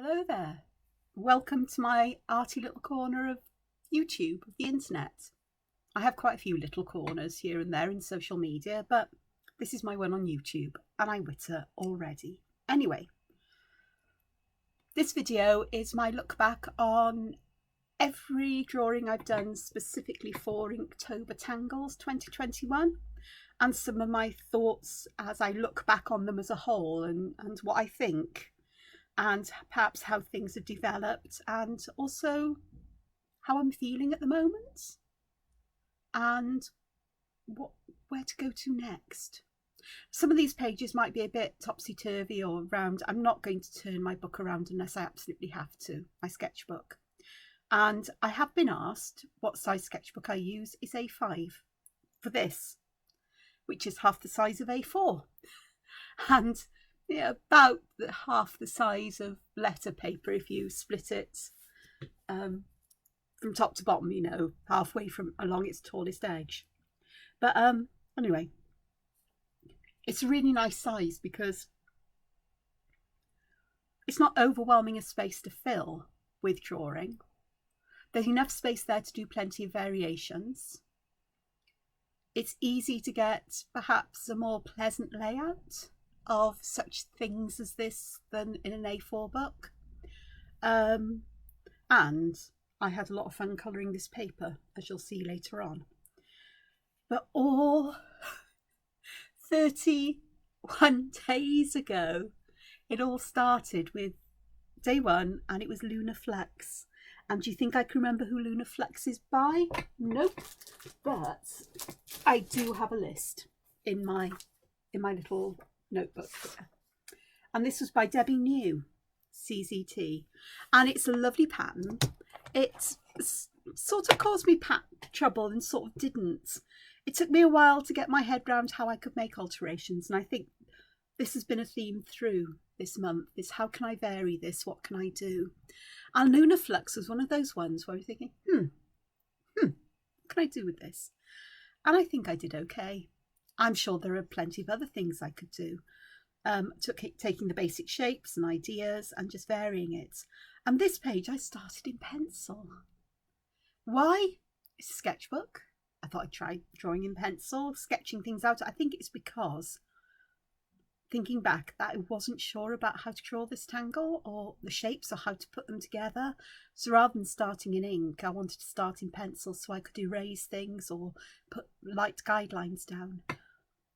Hello there. Welcome to my arty little corner of YouTube, of the internet. I have quite a few little corners here and there in social media, but this is my one on YouTube, and I witter already. Anyway, this video is my look back on every drawing I've done specifically for Inktober Tangles 2021, and some of my thoughts as I look back on them as a whole, and what I think, and perhaps how things have developed, and also how I'm feeling at the moment, and where to go to next. Some of these pages might be a bit topsy-turvy or round. I'm not going to turn my book around unless I absolutely have to, my sketchbook. And I have been asked what size sketchbook I use is A5 for this, which is half the size of A4. And about half the size of letter paper if you split it from top to bottom, halfway from along its tallest edge. But anyway, it's a really nice size because it's not overwhelming a space to fill with drawing. There's enough space there to do plenty of variations. It's easy to get perhaps a more pleasant layout of such things as this than in an A4 book. And I had a lot of fun colouring this paper, as you'll see later on. But all 31 days ago, it all started with day one, and it was Lunar Flex. And do you think I can remember who Lunar Flex is by? Nope. But I do have a list in my little notebook here. And this was by Debbie New, CZT. And it's a lovely pattern. It sort of caused me trouble and sort of didn't. It took me a while to get my head around how I could make alterations. And I think this has been a theme through this month, is how can I vary this? What can I do? And Lunar Flux was one of those ones where I'm thinking, what can I do with this? And I think I did okay. I'm sure there are plenty of other things I could do. Taking the basic shapes and ideas and just varying it. And this page I started in pencil. Why? It's a sketchbook. I thought I'd try drawing in pencil, sketching things out. I think it's because, thinking back, that I wasn't sure about how to draw this tangle or the shapes or how to put them together. So rather than starting in ink, I wanted to start in pencil so I could erase things or put light guidelines down.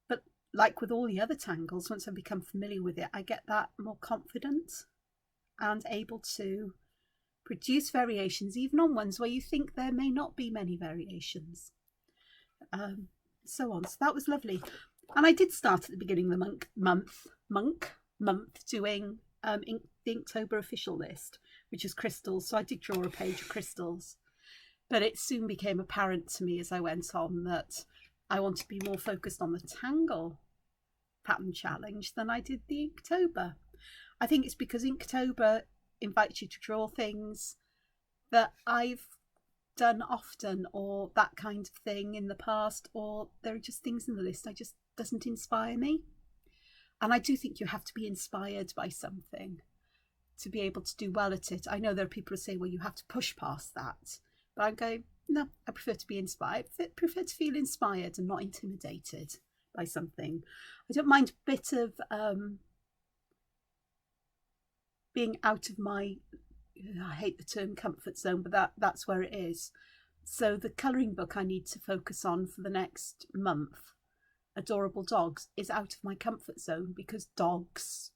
But like with all the other tangles, once I become familiar with it, I get that more confident and able to produce variations, even on ones where you think there may not be many variations. So on. So that was lovely. And I did start at the beginning of the month doing the Inktober official list, which is crystals. So I did draw a page of crystals. But it soon became apparent to me as I went on that I want to be more focused on the Tangle pattern challenge than I did the Inktober. I think it's because Inktober invites you to draw things that I've done often, or that kind of thing in the past, or there are just things in the list I just doesn't inspire me. And I do think you have to be inspired by something to be able to do well at it. I know there are people who say, well, you have to push past that, but I'm going, no, I prefer to be inspired. I prefer to feel inspired and not intimidated by something. I don't mind a bit of being out of my, I hate the term comfort zone, but that's where it is. So the colouring book I need to focus on for the next month, Adorable Dogs, is out of my comfort zone because dogs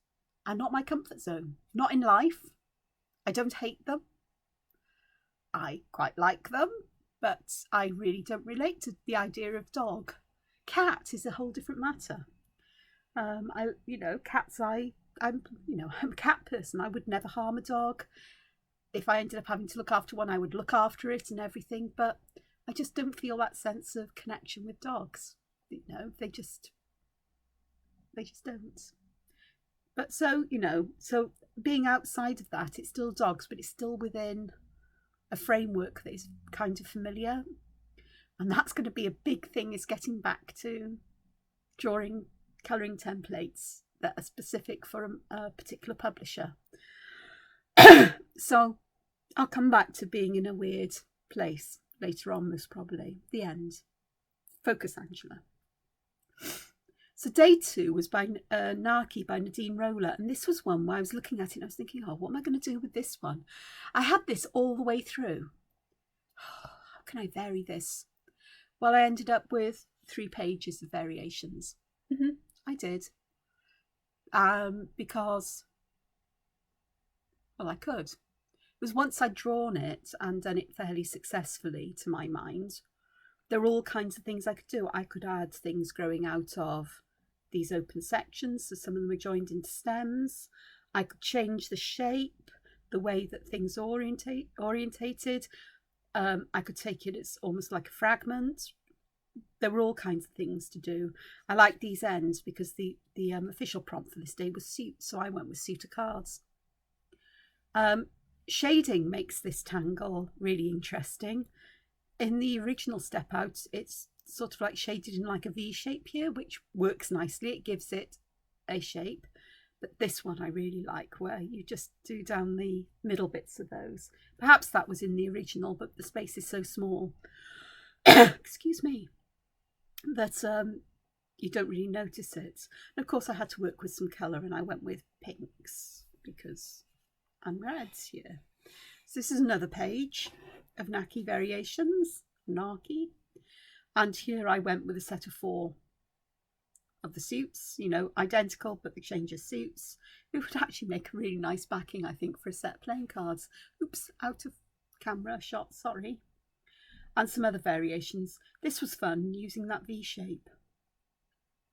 are not my comfort zone. Not in life. I don't hate them. I quite like them, but I really don't relate to the idea of dog. Cat is a whole different matter. Cats, I'm a cat person. I would never harm a dog. If I ended up having to look after one, I would look after it and everything, but I just don't feel that sense of connection with dogs. They just don't. But so being outside of that, it's still dogs, but it's still within a framework that is kind of familiar. And that's going to be a big thing, is getting back to drawing colouring templates that are specific for a particular publisher. So I'll come back to being in a weird place later on, most probably. The end. Focus, Angela. So day 2 was by Naki by Nadine Roller, and this was one where I was looking at it and I was thinking, oh, what am I going to do with this one? I had this all the way through. How can I vary this? Well, I ended up with 3 pages of variations. I did. Because, well, I could. It was once I'd drawn it and done it fairly successfully, to my mind. There were all kinds of things I could do. I could add things growing out of these open sections, so some of them are joined into stems. I could change the shape, the way that things orientated. I could take it as almost like a fragment. There were all kinds of things to do. I like these ends because the official prompt for this day was suit, so I went with suit of cards. Shading makes this tangle really interesting. In the original Step Out, it's sort of like shaded in like a V shape here, which works nicely. It gives it a shape. But this one I really like, where you just do down the middle bits of those. Perhaps that was in the original, but the space is so small, excuse me, that you don't really notice it. And of course I had to work with some colour, and I went with pinks because I'm reds here. So this is another page of Naki Variations, Naki. And here I went with a set of 4 of the suits, you know, identical, but the change of suits. It would actually make a really nice backing, I think, for a set of playing cards. Oops, out of camera shot, sorry. And some other variations. This was fun, using that V shape.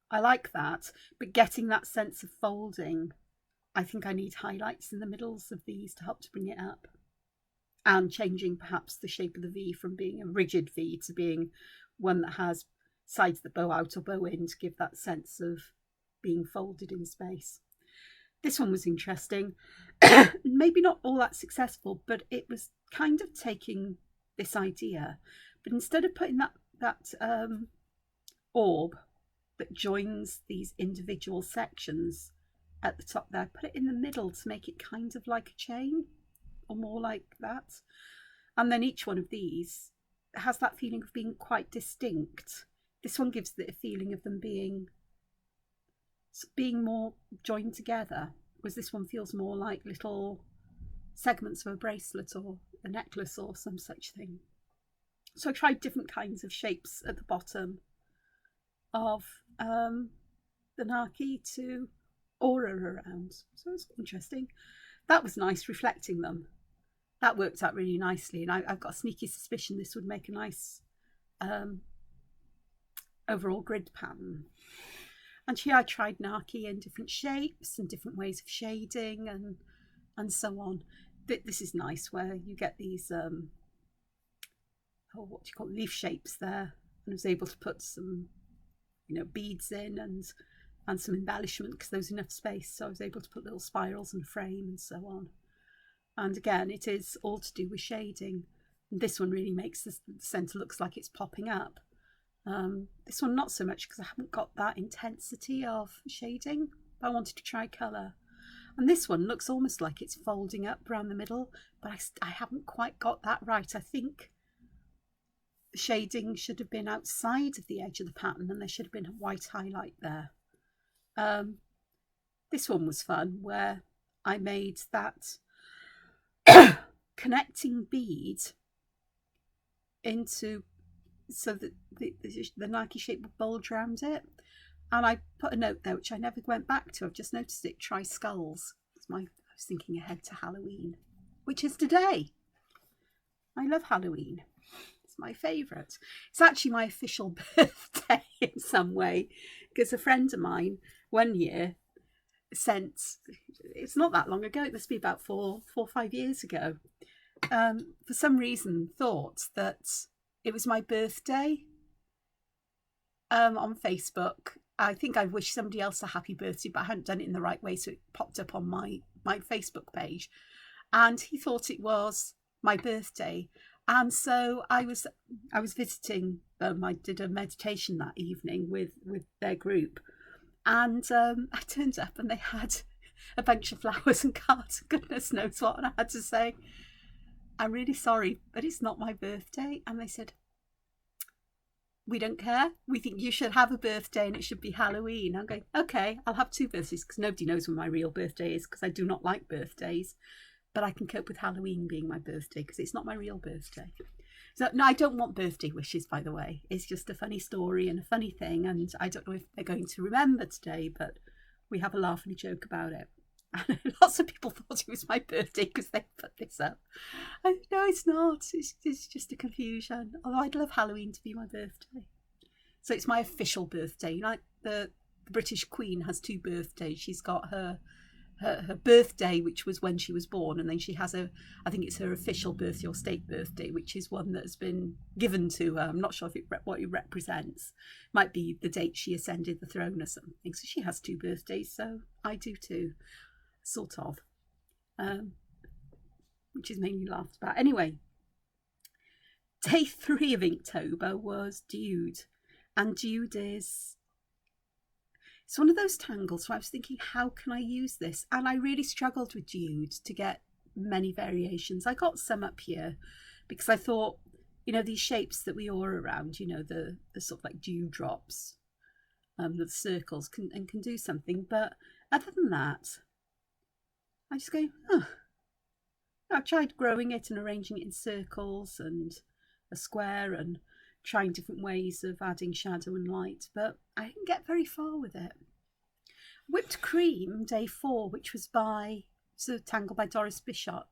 I like that, but getting that sense of folding, I think I need highlights in the middles of these to help to bring it up. And changing perhaps the shape of the V from being a rigid V to being one that has sides that bow out or bow in, to give that sense of being folded in space. This one was interesting. Maybe not all that successful, but it was kind of taking this idea, but instead of putting that orb that joins these individual sections at the top there, put it in the middle to make it kind of like a chain, or more like that. And then each one of these has that feeling of being quite distinct. This one gives the feeling of them being more joined together, whereas this one feels more like little segments of a bracelet or a necklace or some such thing. So I tried different kinds of shapes at the bottom of the Naki to aura around. So it's interesting. That was nice, reflecting them. That worked out really nicely, and I've got a sneaky suspicion this would make a nice overall grid pattern. And here I tried Naki in different shapes and different ways of shading and so on. This is nice, where you get these what do you call it, leaf shapes there, and I was able to put some, you know, beads in and some embellishment because there was enough space, so I was able to put little spirals and frame and so on. And again, it is all to do with shading. And this one really makes the centre looks like it's popping up. This one not so much, because I haven't got that intensity of shading, but I wanted to try colour. And this one looks almost like it's folding up around the middle, but I haven't quite got that right. I think the shading should have been outside of the edge of the pattern, and there should have been a white highlight there. This one was fun, where I made that connecting bead into, so that the Nike shape would bulge around it. And I put a note there, which I never went back to. I've just noticed it. Try skulls. I was thinking ahead to Halloween, which is today. I love Halloween. It's my favourite. It's actually my official birthday in some way, because a friend of mine one year sent, it's not that long ago, it must be about four or 5 years ago, for some reason thought that it was my birthday on Facebook. I think I wished somebody else a happy birthday, but I hadn't done it in the right way, so it popped up on my Facebook page, and he thought it was my birthday. And so I was visiting them. I did a meditation that evening with their group, and I turned up and they had a bunch of flowers and cards, goodness knows what, and I had to say, I'm really sorry, but it's not my birthday. And they said, we don't care. We think you should have a birthday and it should be Halloween. I'm going, okay, I'll have 2 birthdays, because nobody knows when my real birthday is, because I do not like birthdays. But I can cope with Halloween being my birthday because it's not my real birthday. So no, I don't want birthday wishes, by the way. It's just a funny story and a funny thing. And I don't know if they're going to remember today, but we have a laugh and a joke about it. And lots of people thought it was my birthday because they put this up. No, it's not. It's just a confusion. Although I'd love Halloween to be my birthday. So it's my official birthday. Like the British Queen has 2 birthdays. She's got her birthday, which was when she was born, and then she has I think it's her official birthday or state birthday, which is one that's been given to her. I'm not sure if what it represents. Might be the date she ascended the throne or something. So she has 2 birthdays, so I do too, sort of, which is made me laugh about. Anyway, day 3 of Inktober was Dude, and Dude is... it's one of those tangles, so I was thinking, how can I use this? And I really struggled with Dude to get many variations. I got some up here because I thought, you know, these shapes that we aura around, you know, the sort of like dewdrops, the circles can do something. But other than that, I just go, oh. I tried growing it and arranging it in circles and a square and trying different ways of adding shadow and light, but I didn't get very far with it. Whipped Cream, day 4, which was by Zentangle by Doris Bishop,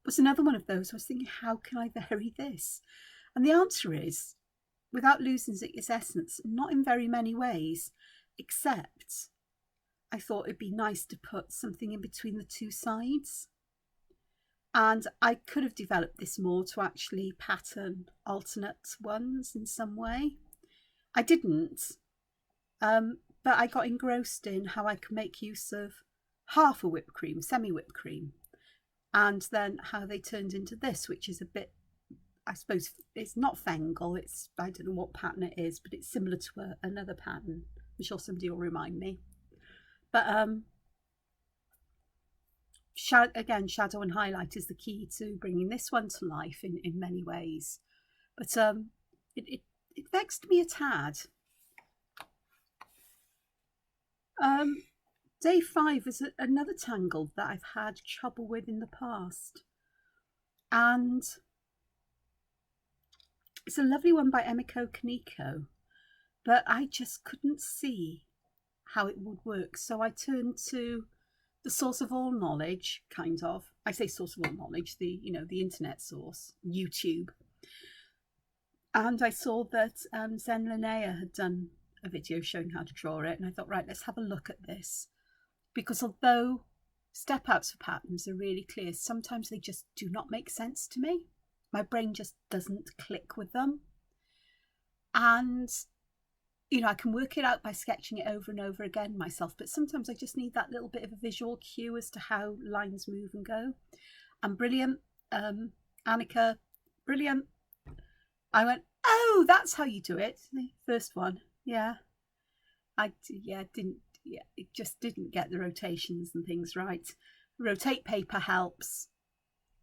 was another one of those. I was thinking, how can I vary this? And the answer is, without losing its essence, not in very many ways, except I thought it'd be nice to put something in between the 2 sides. And I could have developed this more to actually pattern alternate ones in some way. I didn't, but I got engrossed in how I could make use of half a whipped cream, semi-whipped cream, and then how they turned into this, which is a bit, I suppose, it's not Fengle, it's, I don't know what pattern it is, but it's similar to another pattern. I'm sure somebody will remind me. But again, shadow and highlight is the key to bringing this one to life in many ways. But it vexed me a tad. Day 5 is another tangle that I've had trouble with in the past. And it's a lovely one by Emiko Konico, but I just couldn't see how it would work. So I turned to the source of all knowledge, kind of. I say source of all knowledge, the internet source, YouTube. And I saw that Zentangle had done a video showing how to draw it, and I thought, right, let's have a look at this. Because although step outs for patterns are really clear, sometimes they just do not make sense to me. My brain just doesn't click with them. And I can work it out by sketching it over and over again myself, but sometimes I just need that little bit of a visual cue as to how lines move and go. And brilliant, Annika, brilliant. I went, oh, that's how you do it. The first one, yeah. It just didn't get the rotations and things right. Rotate paper helps.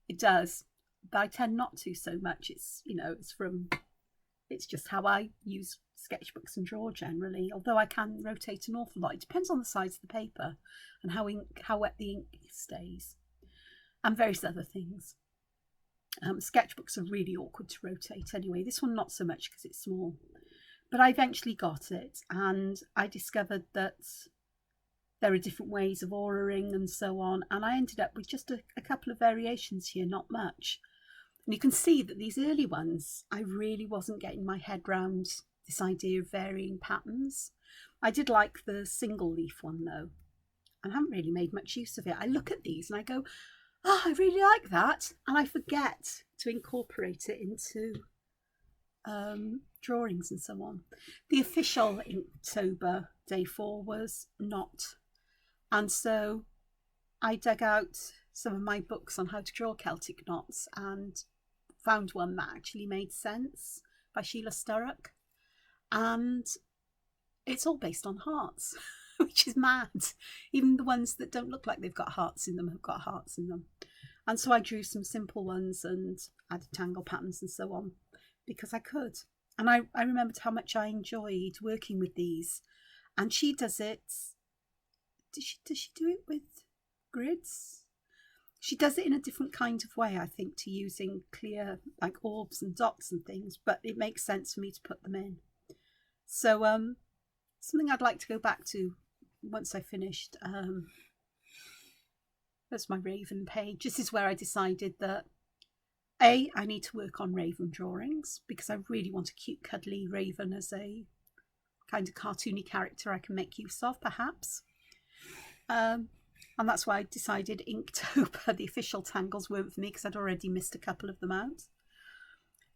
It does, but I tend not to so much. It's just how I use sketchbooks and draw generally, although I can rotate an awful lot. It depends on the size of the paper and how wet the ink stays, and various other things. Sketchbooks are really awkward to rotate anyway. This one not so much because it's small, but I eventually got it, and I discovered that there are different ways of auraing and so on, and I ended up with just a couple of variations here, not much. And you can see that these early ones, I really wasn't getting my head round this idea of varying patterns. I did like the single leaf one though, and I haven't really made much use of it. I look at these and I go, oh, I really like that, and I forget to incorporate it into drawings and so on. The official Inktober day 4 was not, and so I dug out some of my books on how to draw Celtic knots and found one that actually made sense by Sheila Sturek. and it's all based on hearts, which is mad. Even the ones that don't look like they've got hearts in them have got hearts in them. And so I drew some simple ones and added tangle patterns and so on because I could. And I remembered how much I enjoyed working with these. And she does it. Does she do it with grids? She does it in a different kind of way, I think, to using clear like orbs and dots and things, but it makes sense for me to put them in. So something I'd like to go back to once I finished. That's my Raven page. This is where I decided that I need to work on Raven drawings because I really want a cute cuddly Raven as a kind of cartoony character I can make use of, perhaps. And that's why I decided Inktober, the official Tangles, weren't for me because I'd already missed a couple of them out.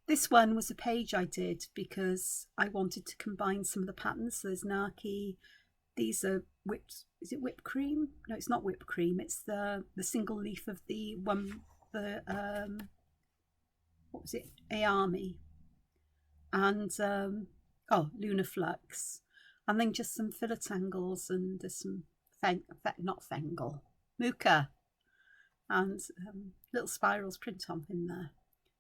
This one was a page I did because I wanted to combine some of the patterns. So there's Naki. These are whipped. Is it whipped cream? No, it's not whipped cream. It's the single leaf of the one. The what was it? Army. And Lunar Flux, and then just some filler tangles, and there's some not Fengle, Mooka, and little spirals print on in there,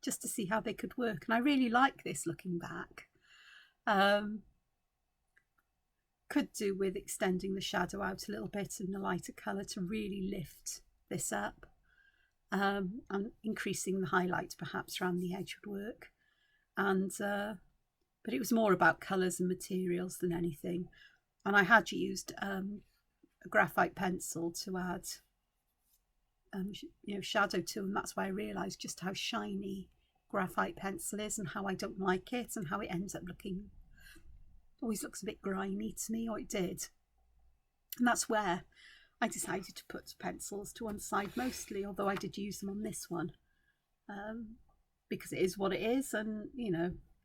just to see how they could work. And I really like this looking back. Could do with extending the shadow out a little bit in the lighter colour to really lift this up, and increasing the highlight perhaps around the edge would work. And but it was more about colours and materials than anything. And I had used a graphite pencil to add shadow to, and that's why I realised just how shiny graphite pencil is and how I don't like it, and how it ends up looking, always looks a bit grimy to me, or it did. And that's where I decided to put pencils to one side mostly, although I did use them on this one, because it is what it is, and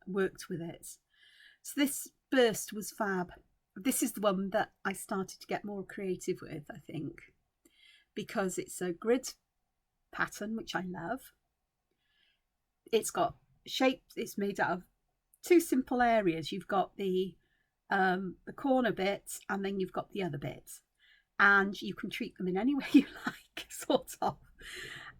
worked with it. So this burst was fab. This is the one that I started to get more creative with, I think, because it's a grid pattern, which I love. It's got shapes. It's made out of two simple areas. You've got the corner bit, and then you've got the other bit, and you can treat them in any way you like, sort of.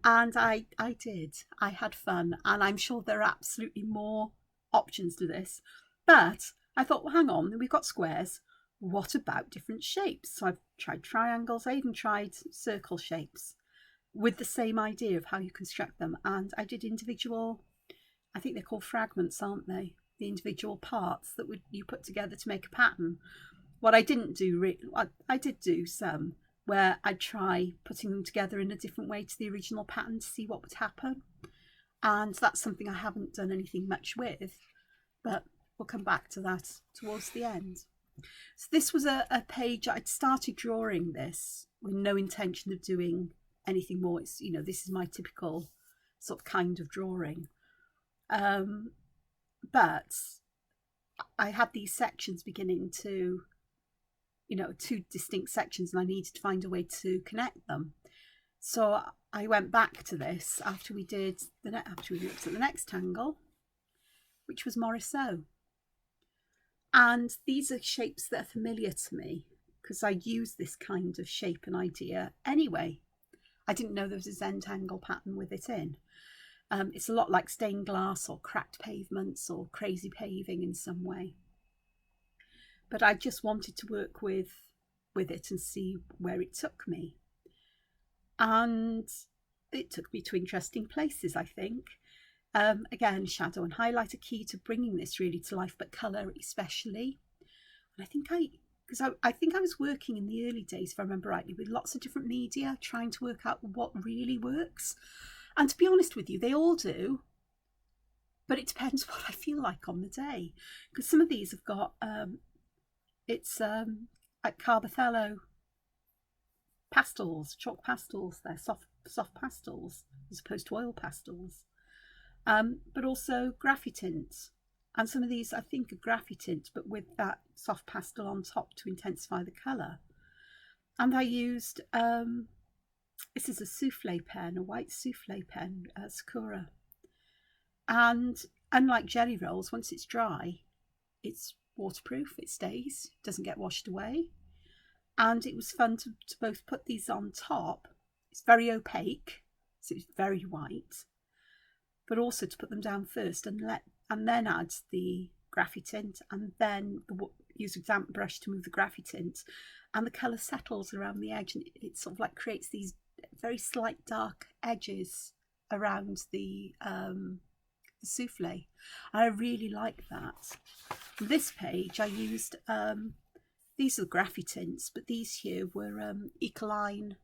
And I did. I had fun, and I'm sure there are absolutely more options to this, but I thought, well, hang on, we've got squares, what about different shapes? So I've tried triangles. I even tried circle shapes with the same idea of how you construct them, and I did individual, I think they're called fragments, aren't they, the individual parts that you put together to make a pattern. What I didn't do, I did do some where I'd try putting them together in a different way to the original pattern to see what would happen. And that's something I haven't done anything much with, but we'll come back to that towards the end. So this was a page. I'd started drawing this with no intention of doing anything more. It's, this is my typical sort of kind of drawing. But I had these sections beginning to, two distinct sections, and I needed to find a way to connect them. So I went back to this after we looked at the next tangle, which was Morisot. And these are shapes that are familiar to me because I use this kind of shape and idea anyway. I didn't know there was a Zentangle pattern with it in. It's a lot like stained glass or cracked pavements or crazy paving in some way. But I just wanted to work with it and see where it took me. And it took me to interesting places, I think. Again, shadow and highlight are key to bringing this really to life, but colour especially. And I think I think I was working in the early days, if I remember rightly, with lots of different media, trying to work out what really works. And to be honest with you, they all do, but it depends what I feel like on the day. Because some of these have got, it's like Carbothello pastels, chalk pastels, they're soft pastels as opposed to oil pastels. But also graphitint, and some of these I think are graphitint but with that soft pastel on top to intensify the colour. And I used this is a souffle pen, a white souffle pen, Sakura, and unlike jelly rolls, once it's dry it's waterproof, it stays, doesn't get washed away. And it was fun to both put these on top. It's very opaque, so it's very white, but also to put them down first and then add the graphy tint, and then use a damp brush to move the graphy tint, and the colour settles around the edge, and it sort of like creates these very slight dark edges around the souffle. And I really like that. On this page I used these are the graphy tints, but these here were Ecoline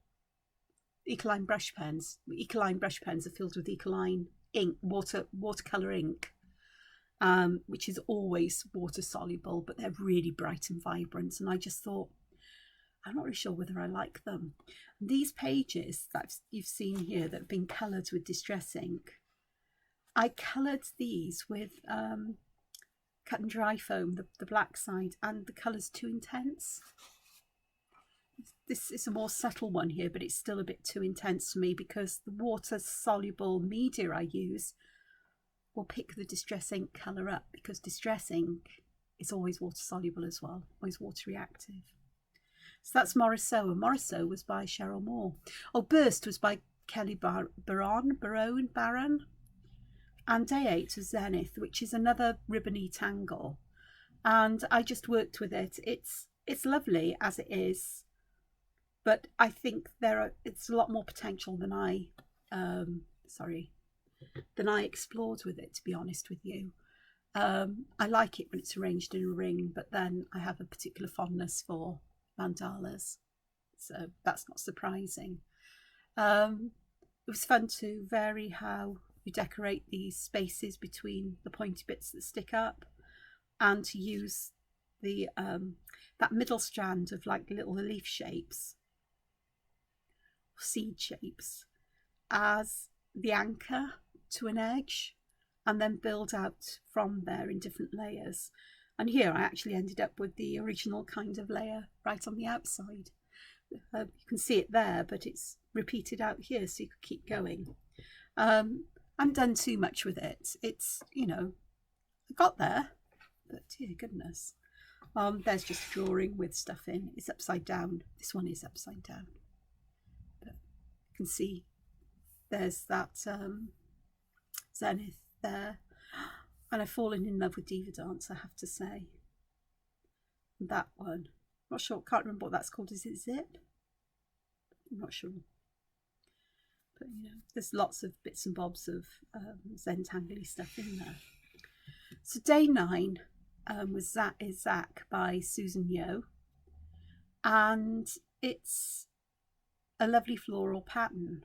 brush pens. Ecoline brush pens are filled with Ecoline ink, watercolour ink, which is always water soluble, but they're really bright and vibrant. And I just thought, I'm not really sure whether I like them. And these pages that you've seen here that have been coloured with distress ink, I coloured these with cut and dry foam, the black side, and the colour's too intense. This is a more subtle one here, but it's still a bit too intense for me because the water soluble media I use will pick the distress ink colour up, because distress ink is always water soluble as well, always water reactive. So that's Morisot, and Morisot was by Cheryl Moore. Oh, Burst was by Kelly Baron, and Day 8 was Zenith, which is another ribbony tangle, and I just worked with it. It's lovely as it is, but I think it's a lot more potential than I explored with it, to be honest with you. I like it when it's arranged in a ring, but then I have a particular fondness for mandalas, so that's not surprising. It was fun to vary how you decorate these spaces between the pointy bits that stick up, and to use the that middle strand of like little leaf shapes, seed shapes, as the anchor to an edge, and then build out from there in different layers. And here I actually ended up with the original kind of layer right on the outside. You can see it there, but it's repeated out here, so you could keep going. I haven't done too much with it. It's, you know, I got there, but dear goodness. There's just a drawing with stuff in. It's upside down. This one is upside down. But you can see there's that Zenith there. And I've fallen in love with Diva Dance, I have to say. That one. Not sure, can't remember what that's called. Is it Zip? I'm not sure. But, you know, there's lots of bits and bobs of Zentangle stuff in there. So Day 9 was Zach by Susan Yo. And it's a lovely floral pattern.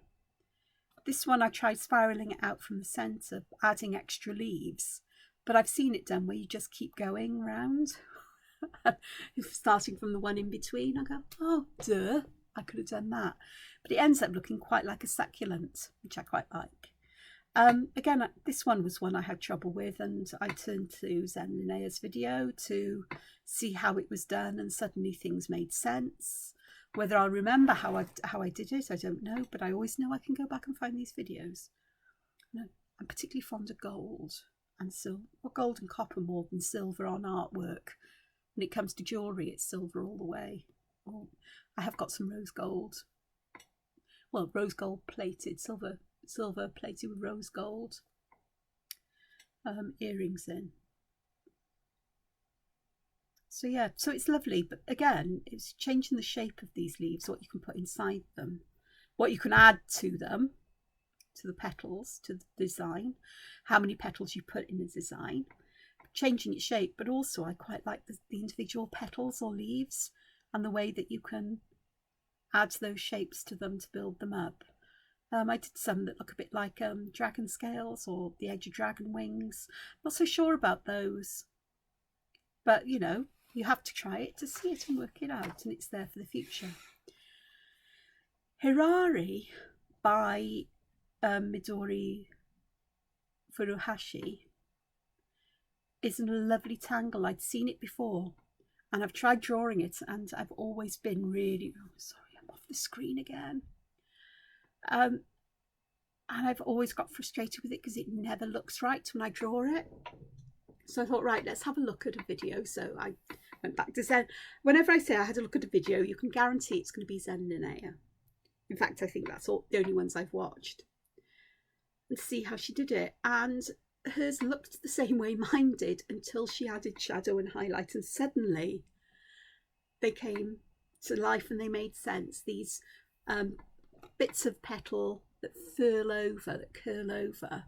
This one I tried spiralling it out from the centre, adding extra leaves. But I've seen it done where you just keep going round, starting from the one in between. I go, oh, duh, I could have done that. But it ends up looking quite like a succulent, which I quite like. Again, this one was one I had trouble with, and I turned to Zen Linnea's video to see how it was done, and suddenly things made sense. Whether I'll remember how I did it, I don't know, but I always know I can go back and find these videos. I'm particularly fond of gold and silver, or gold and copper more than silver on artwork. When it comes to jewellery, it's silver all the way. I have got some rose gold. Well, rose gold plated, silver plated with rose gold earrings in. So yeah, so it's lovely, but again, it's changing the shape of these leaves, what you can put inside them, what you can add to them, to the petals, to the design, how many petals you put in the design, changing its shape. But also I quite like the individual petals or leaves and the way that you can add those shapes to them to build them up. I did some that look a bit like dragon scales or the edge of dragon wings. Not so sure about those, but you know, you have to try it to see it and work it out, and it's there for the future. Hirari by Midori Furuhashi is a lovely tangle. I'd seen it before and I've tried drawing it, and I've always been really, oh sorry, I'm off the screen again. And I've always got frustrated with it because it never looks right when I draw it. So I thought, right, let's have a look at a video. So I went back to Zen. Whenever I say I had a look at a video, you can guarantee it's going to be Zentangle. In fact, I think that's all the only ones I've watched. And see how she did it. And hers looked the same way mine did until she added shadow and highlight, and suddenly they came to life and they made sense. These bits of petal that furl over, that curl over,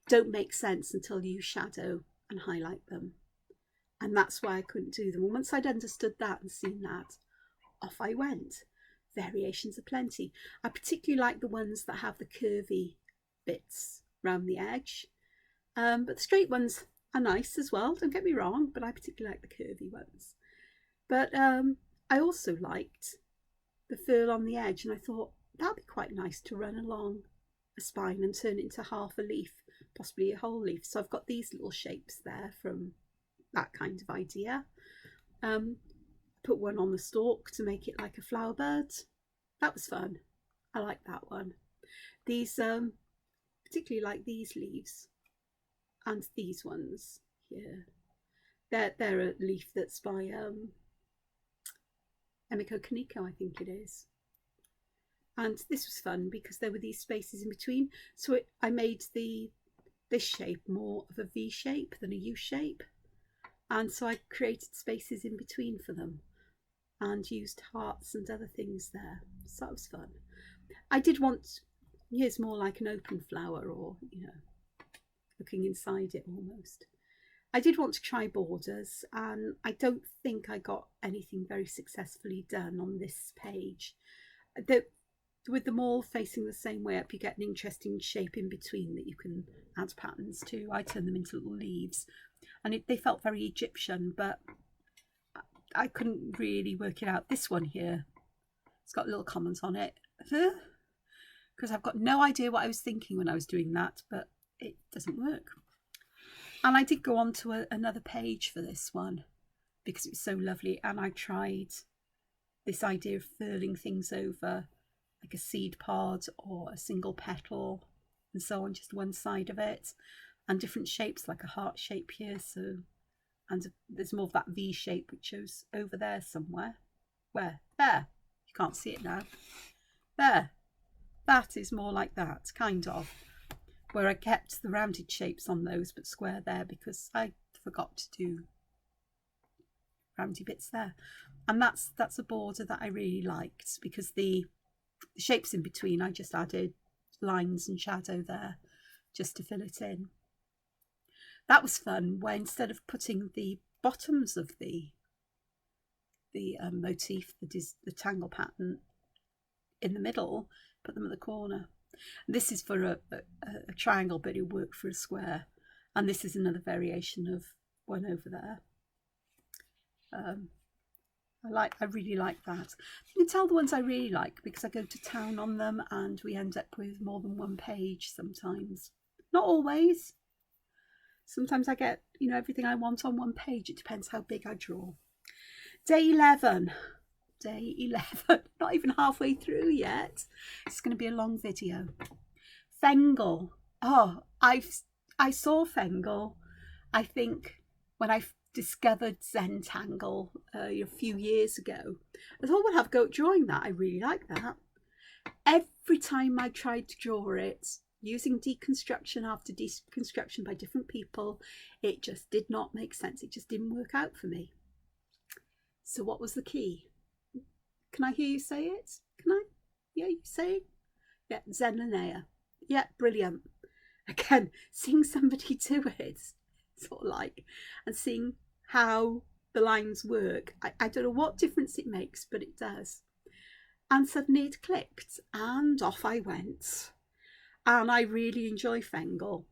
don't make sense until you shadow and highlight them. And that's why I couldn't do them. And once I'd understood that and seen that, off I went. Variations aplenty. I particularly like the ones that have the curvy bits around the edge. But the straight ones are nice as well, don't get me wrong, but I particularly like the curvy ones. But I also liked the furl on the edge, and I thought that'd be quite nice to run along a spine and turn it into half a leaf, possibly a whole leaf. So I've got these little shapes there from that kind of idea. Put one on the stalk to make it like a flower bird. That was fun. I like that one. These particularly like these leaves and these ones here. They're a leaf that's by Emiko Konico, I think it is. And this was fun because there were these spaces in between. So I made this shape more of a V shape than a U shape. And so I created spaces in between for them and used hearts and other things there. So that was fun. I did want, here's more like an open flower, or, you know, looking inside it almost. I did want to try borders, and I don't think I got anything very successfully done on this page. With them all facing the same way up, you get an interesting shape in between that you can add patterns to. I turned them into little leaves, and they felt very Egyptian, but I couldn't really work it out. This one here, it's got little comments on it, because I've got no idea what I was thinking when I was doing that, but it doesn't work. And I did go on to another page for this one because it was so lovely, and I tried this idea of furling things over like a seed pod or a single petal and so on, just one side of it, and different shapes like a heart shape here. So, and there's more of that V shape which shows over there somewhere. Where? There. You can't see it now. There. That is more like that, kind of. Where I kept the rounded shapes on those but square there because I forgot to do roundy bits there. And that's a border that I really liked because the shapes in between, I just added lines and shadow there just to fill it in. That was fun, where instead of putting the bottoms of the motif, that is the tangle pattern, in the middle, put them at the corner. This is for a triangle, but it worked for a square. And this is another variation of one over there. I really like that. You can tell the ones I really like because I go to town on them and we end up with more than one page sometimes. Not always. Sometimes I get, you know, everything I want on one page. It depends how big I draw. Day 11. Day 11. Not even halfway through yet. It's going to be a long video. Fengle. Oh, I saw Fengle, I think, when I discovered Zentangle a few years ago. I thought, we'll have a go at drawing that. I really like that. Every time I tried to draw it, using deconstruction after deconstruction by different people, it just did not make sense. It just didn't work out for me. So what was the key? Can I hear you say it? Can I? Yeah, you say it? Yeah, Zentangle. Yeah, brilliant. Again, seeing somebody do it, sort of like, and seeing how the lines work. I don't know what difference it makes, but it does. And suddenly it clicked and off I went. And I really enjoy Fengle.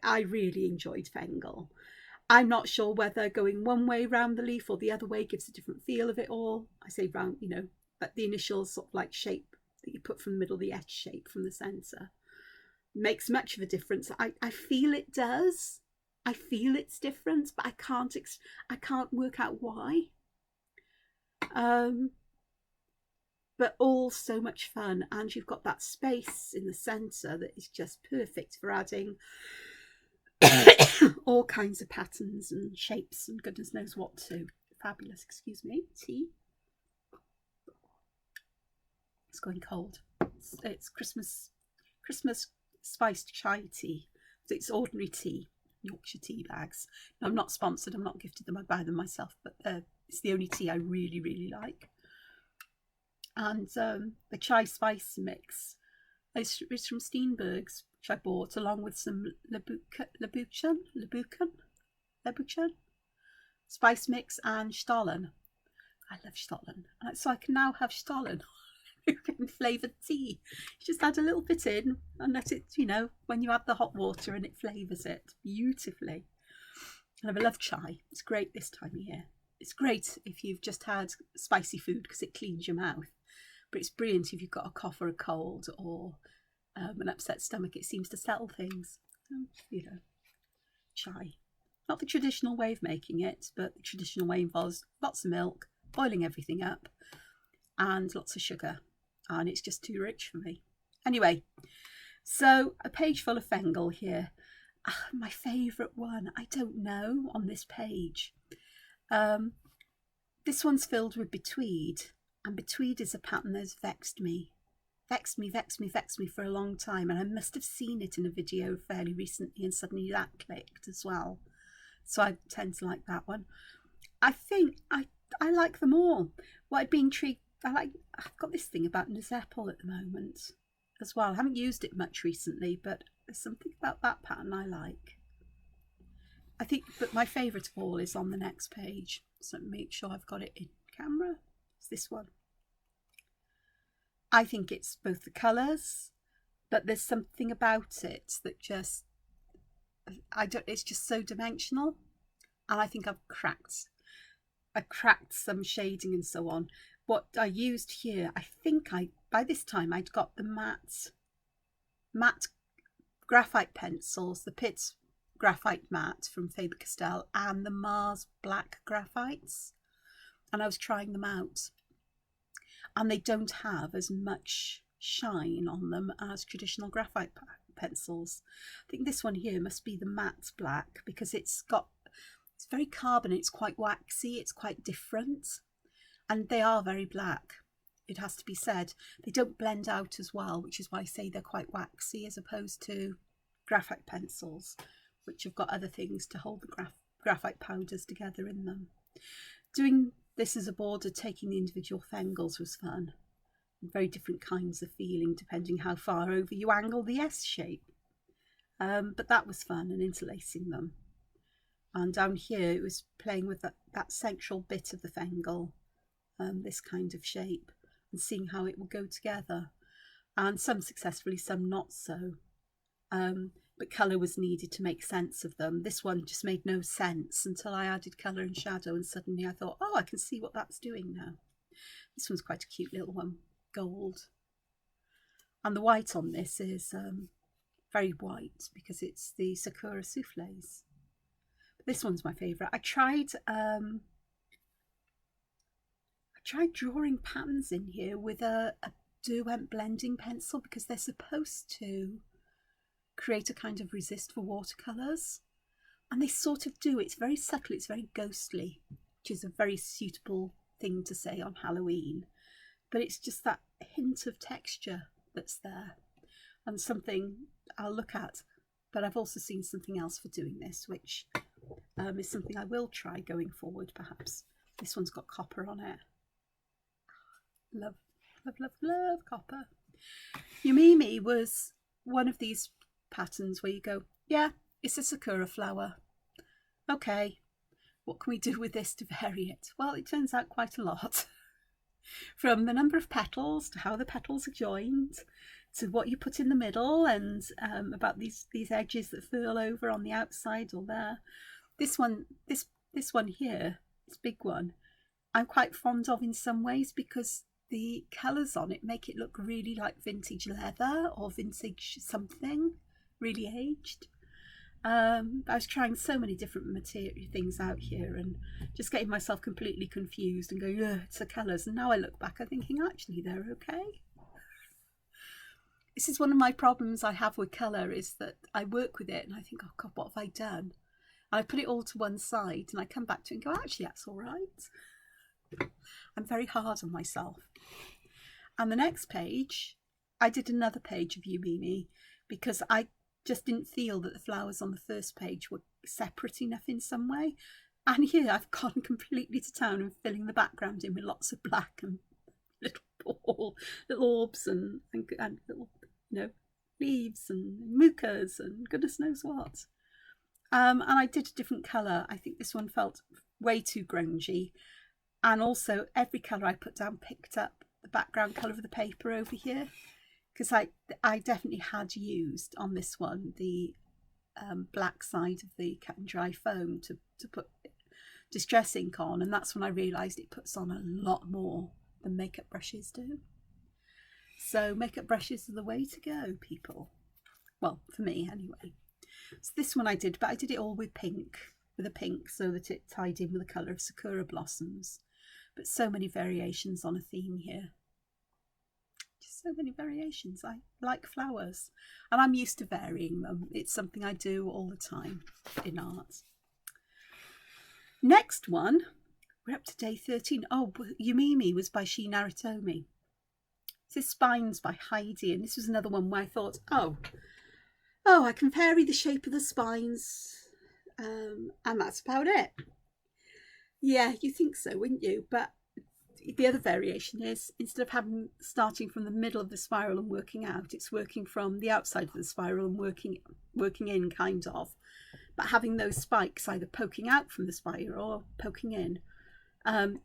I really enjoyed Fengle. I'm not sure whether going one way round the leaf or the other way gives a different feel of it all. I say round, you know, but the initial sort of like shape that you put from the middle, the edge shape from the centre, makes much of a difference. I feel it does. I feel it's different, but I can't work out why. But all so much fun, and you've got that space in the centre that is just perfect for adding All kinds of patterns and shapes and goodness knows what too. Fabulous. Excuse me. Tea. It's going cold. It's Christmas spiced chai tea. So it's ordinary tea, Yorkshire tea bags. No, I'm not sponsored. I'm not gifted them. I buy them myself. But it's the only tea I really, really like. And the chai spice mix is from Steenberg's, which I bought along with some Labuchan spice mix and Stollen. I love Stollen, so I can now have Stollen in flavoured tea. You just add a little bit in and let it, you know, when you add the hot water and it flavours it beautifully. And I love chai. It's great this time of year. It's great if you've just had spicy food because it cleans your mouth. But it's brilliant if you've got a cough or a cold or an upset stomach. It seems to settle things. You know, chai. Not the traditional way of making it, but the traditional way involves lots of milk, boiling everything up, and lots of sugar. And it's just too rich for me. Anyway, so a page full of Fengle here. My favourite one, I don't know, on this page. This one's filled with Betweed. And Betweed is a pattern that's vexed me for a long time. And I must have seen it in a video fairly recently and suddenly that clicked as well. So I tend to like that one. I think I like them all. What I'd be intrigued, I've got this thing about Nazeppel at the moment as well. I haven't used it much recently, but there's something about that pattern I like. I think, but my favourite of all is on the next page. So make sure I've got it in camera. It's this one. I think it's both the colours, but there's something about it that just, it's just so dimensional. And I think I cracked some shading and so on. What I used here, I think by this time I'd got the matte graphite pencils, the Pitt graphite matte from Faber-Castell and the Mars black graphites, and I was trying them out, and they don't have as much shine on them as traditional graphite pencils. I think this one here must be the matte black because it's very carbon, it's quite waxy, it's quite different, and they are very black, it has to be said. They don't blend out as well, which is why I say they're quite waxy as opposed to graphite pencils, which have got other things to hold the graphite powders together in them. Doing this as a border, taking the individual Fengles was fun. Very different kinds of feeling depending how far over you angle the S shape. But that was fun, and interlacing them. And down here it was playing with that central bit of the Fengle, this kind of shape, and seeing how it will go together. And some successfully, some not so. But colour was needed to make sense of them. This one just made no sense until I added colour and shadow, and suddenly I thought, oh, I can see what that's doing now. This one's quite a cute little one, gold. And the white on this is very white because it's the Sakura souffles. But this one's my favourite. I tried drawing patterns in here with a Derwent blending pencil because they're supposed to create a kind of resist for watercolours, and they sort of do. It's very subtle, it's very ghostly, which is a very suitable thing to say on Halloween, but it's just that hint of texture that's there and something I'll look at. But I've also seen something else for doing this, which is something I will try going forward perhaps. This one's got copper on it. Love, love, love, love copper. Yumimi was one of these patterns where you go, yeah, it's a Sakura flower. Okay, what can we do with this to vary it? Well, it turns out quite a lot. From the number of petals to how the petals are joined to what you put in the middle, and about these edges that furl over on the outside or there. This one here, this big one, I'm quite fond of in some ways because the colours on it make it look really like vintage leather or vintage something, really aged. I was trying so many different material things out here and just getting myself completely confused and going, it's the colours. And now I look back, I'm thinking, actually, they're okay. This is one of my problems I have with colour, is that I work with it and I think, oh God, what have I done? And I put it all to one side and I come back to it and go, actually, that's all right. I'm very hard on myself. And the next page, I did another page of You Mimi because I just didn't feel that the flowers on the first page were separate enough in some way. And here I've gone completely to town and filling the background in with lots of black and little orbs and little, leaves and mucas and goodness knows what. And I did a different colour. I think this one felt way too grungy. And also every colour I put down picked up the background colour of the paper over here. Because I definitely had used on this one the black side of the cut and dry foam to put distress ink on, and that's when I realised it puts on a lot more than makeup brushes do. So makeup brushes are the way to go, people. Well, for me anyway. So this one I did, but I did it all with a pink so that it tied in with the colour of Sakura blossoms. But so many variations on a theme here. So many variations. I like flowers and I'm used to varying them. It's something I do all the time in art. Next one, we're up to day 13. Oh, Yumimi was by Sherutomi. This is Spines by Heidi, and this was another one where I thought, oh, I can vary the shape of the spines, and that's about it. Yeah, you think so, wouldn't you? But the other variation is, instead of starting from the middle of the spiral and working out, it's working from the outside of the spiral and working in, kind of, but having those spikes either poking out from the spiral or poking in.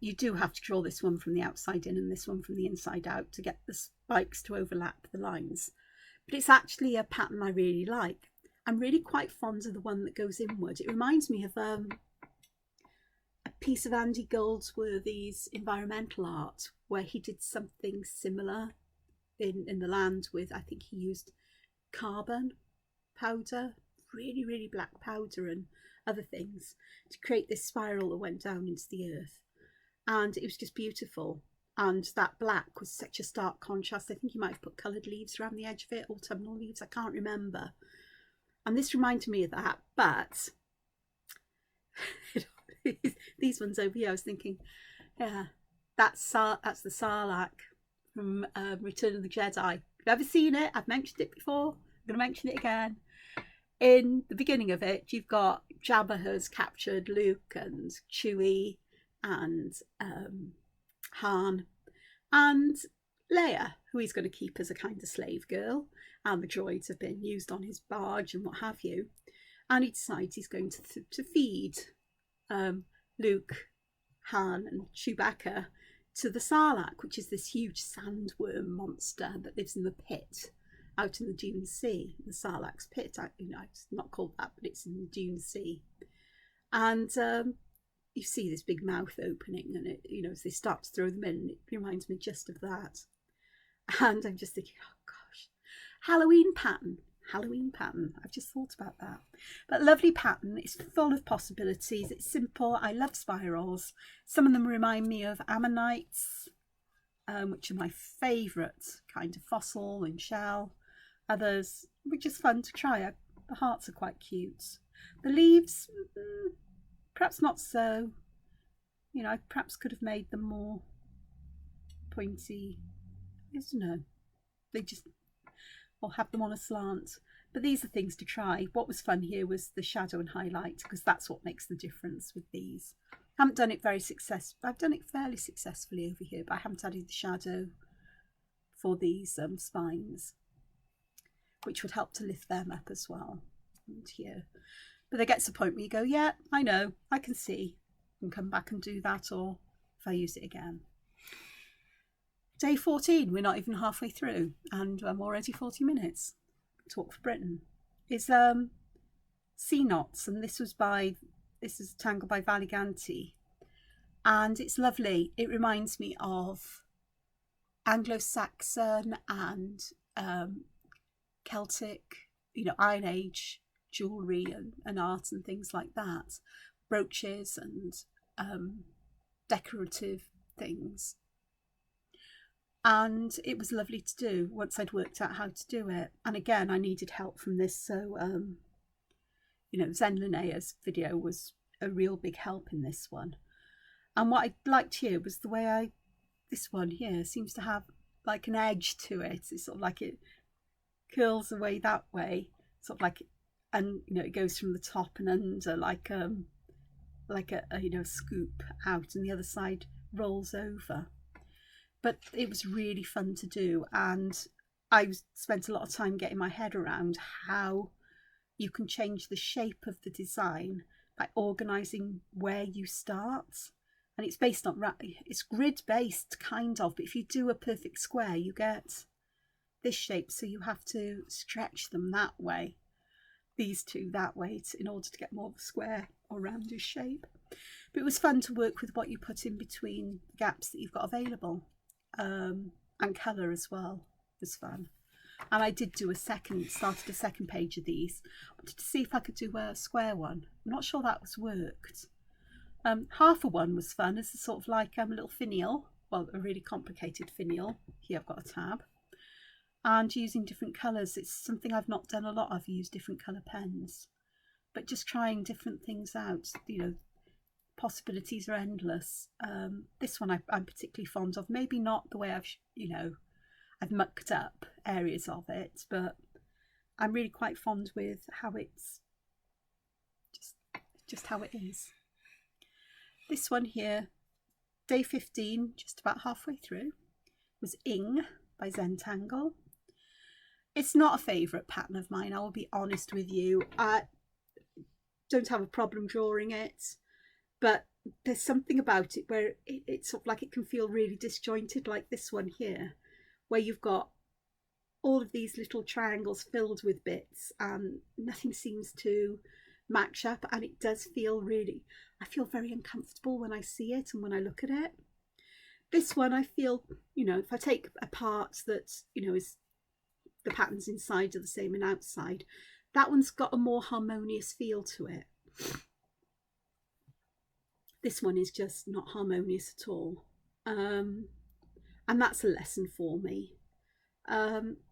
You do have to draw this one from the outside in and this one from the inside out to get the spikes to overlap the lines. But it's actually a pattern I really like. I'm really quite fond of the one that goes inward. It reminds me of a piece of Andy Goldsworthy's environmental art where he did something similar in the land with, I think he used carbon powder, really black powder and other things to create this spiral that went down into the earth, and it was just beautiful. And that black was such a stark contrast. I think he might have put coloured leaves around the edge of it, autumnal leaves, I can't remember. And this reminded me of that, but these ones over here, I was thinking, yeah, that's the Sarlacc from Return of the Jedi. If you've ever seen it, I've mentioned it before, I'm going to mention it again. In the beginning of it, you've got Jabba has captured Luke and Chewie and Han and Leia, who he's going to keep as a kind of slave girl, and the droids have been used on his barge and what have you. And he decides he's going to feed Luke, Han and Chewbacca to the Sarlacc, which is this huge sandworm monster that lives in the pit out in the Dune Sea. The Sarlacc's pit, it's not called that, but it's in the Dune Sea. And you see this big mouth opening, and it, as they start to throw them in, it reminds me just of that. And I'm just thinking, oh gosh, Halloween pattern. I've just thought about that. But lovely pattern. It's full of possibilities. It's simple. I love spirals. Some of them remind me of ammonites, which are my favourite kind of fossil and shell. Others were just fun to try. The hearts are quite cute. The leaves, perhaps not so. I perhaps could have made them more pointy. I don't know. Or have them on a slant. But these are things to try. What was fun here was the shadow and highlight, because that's what makes the difference with these. I haven't done it very successfully. I've done it fairly successfully over here, but I haven't added the shadow for these spines, which would help to lift them up as well. And here. But there gets a point where you go, yeah, I know, I can see. I can come back and do that, or if I use it again. Day 14, we're not even halfway through, and I'm already 40 minutes. Talk for Britain. Is Sea Knots, and this is Tangle by Valiganti, and it's lovely. It reminds me of Anglo-Saxon and Celtic, Iron Age jewellery and art and things like that, brooches and decorative things. and it was lovely to do once I'd worked out how to do it. And again, I needed help from this, so you know, Zen Linnea's video was a real big help in this one. And what I liked here was the way this one here seems to have like an edge to it. It's sort of like it curls away that way, sort of like, and you know, it goes from the top and under like a you know, scoop out, and the other side rolls over. But it was really fun to do, and I spent a lot of time getting my head around how you can change the shape of the design by organising where you start. And it's based on, it's grid based kind of, but if you do a perfect square you get this shape, so you have to stretch them that way, these two that way, in order to get more of a square or rounded shape. But it was fun to work with what you put in between the gaps that you've got available, and colour as well was fun. And I did do started a second page of these. I wanted to see if I could do a square one. I'm not sure that was worked. Half a one was fun as a sort of like a little finial, well, a really complicated finial. Here I've got a tab. And using different colours. It's something I've not done a lot of, use different colour pens. But just trying different things out, you know, possibilities are endless. This one I'm particularly fond of. Maybe not the way I've mucked up areas of it, but I'm really quite fond with how it's just how it is. This one here, day 15, just about halfway through, was Ing by Zentangle. It's not a favourite pattern of mine, I will be honest with you. I don't have a problem drawing it, but there's something about it where it's sort of like it can feel really disjointed, like this one here, where you've got all of these little triangles filled with bits and nothing seems to match up, and it does feel I feel very uncomfortable when I see it and when I look at it. This one I feel, you know, if I take a part that, you know, is the patterns inside are the same and outside, that one's got a more harmonious feel to it. This one is just not harmonious at all, and that's a lesson for me.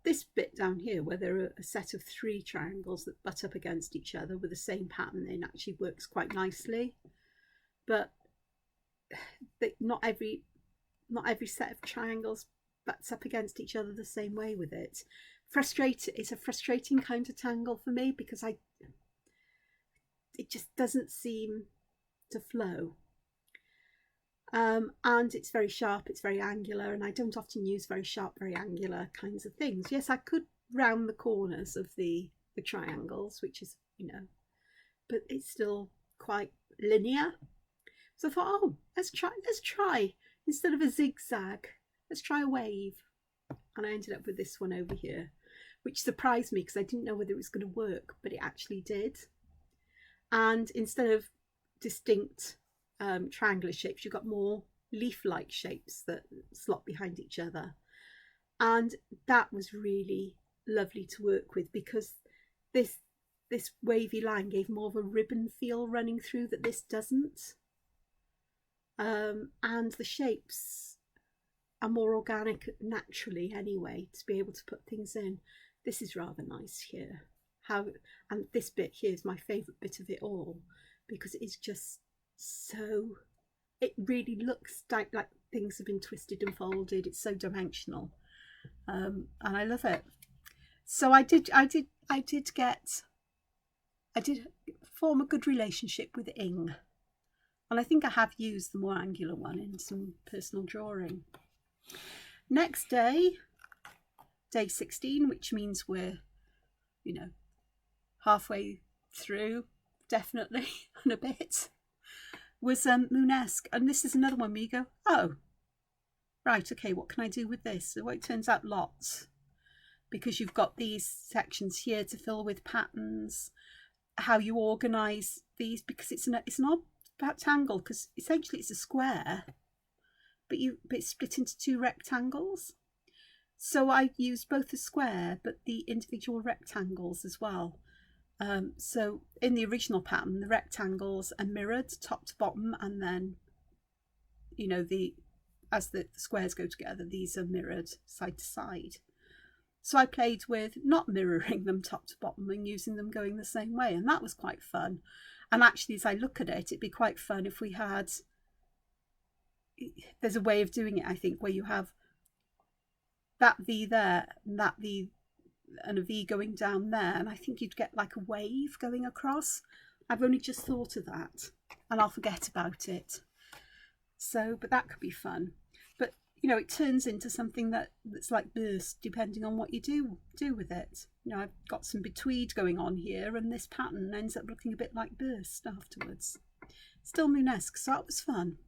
This bit down here, where there are a set of 3 triangles that butt up against each other with the same pattern in, actually works quite nicely. But not every set of triangles butts up against each other the same way with it. It's a frustrating kind of tangle for me, because it just doesn't seem to flow. And it's very sharp, it's very angular, and I don't often use very sharp, very angular kinds of things. Yes, I could round the corners of the triangles, which is, you know, but it's still quite linear. So I thought, oh, let's try instead of a zigzag, let's try a wave. And I ended up with this one over here, which surprised me because I didn't know whether it was going to work, but it actually did. And instead of distinct triangular shapes, you've got more leaf-like shapes that slot behind each other, and that was really lovely to work with, because this wavy line gave more of a ribbon feel running through that this doesn't, and the shapes are more organic naturally anyway, to be able to put things in. This is rather nice here, and this bit here is my favourite bit of it all, because it's just so, it really looks like things have been twisted and folded. It's so dimensional, and I love it. So I did form a good relationship with Ing, and I think I have used the more angular one in some personal drawing. Next day, day 16, which means we're, you know, halfway through, definitely, and a bit, was Moonesque. And this is another one where you go, oh, right, okay, what can I do with this? So it turns out lots, because you've got these sections here to fill with patterns, how you organise these, because it's not about tangle, because essentially it's a square, but it's split into 2 rectangles. So I used both the square but the individual rectangles as well. So in the original pattern, the rectangles are mirrored top to bottom, and then, you know, as the squares go together, these are mirrored side to side. So I played with not mirroring them top to bottom and using them going the same way, and that was quite fun. And actually, as I look at it, it'd be quite fun if we had, there's a way of doing it, I think, where you have that V there and that V and a V going down there, and I think you'd get like a wave going across. I've only just thought of that and I'll forget about it. So, but that could be fun. But you know, it turns into something that's like burst, depending on what you do with it. You know, I've got some betweed going on here, and this pattern ends up looking a bit like burst afterwards. Still Moonesque, so that was fun.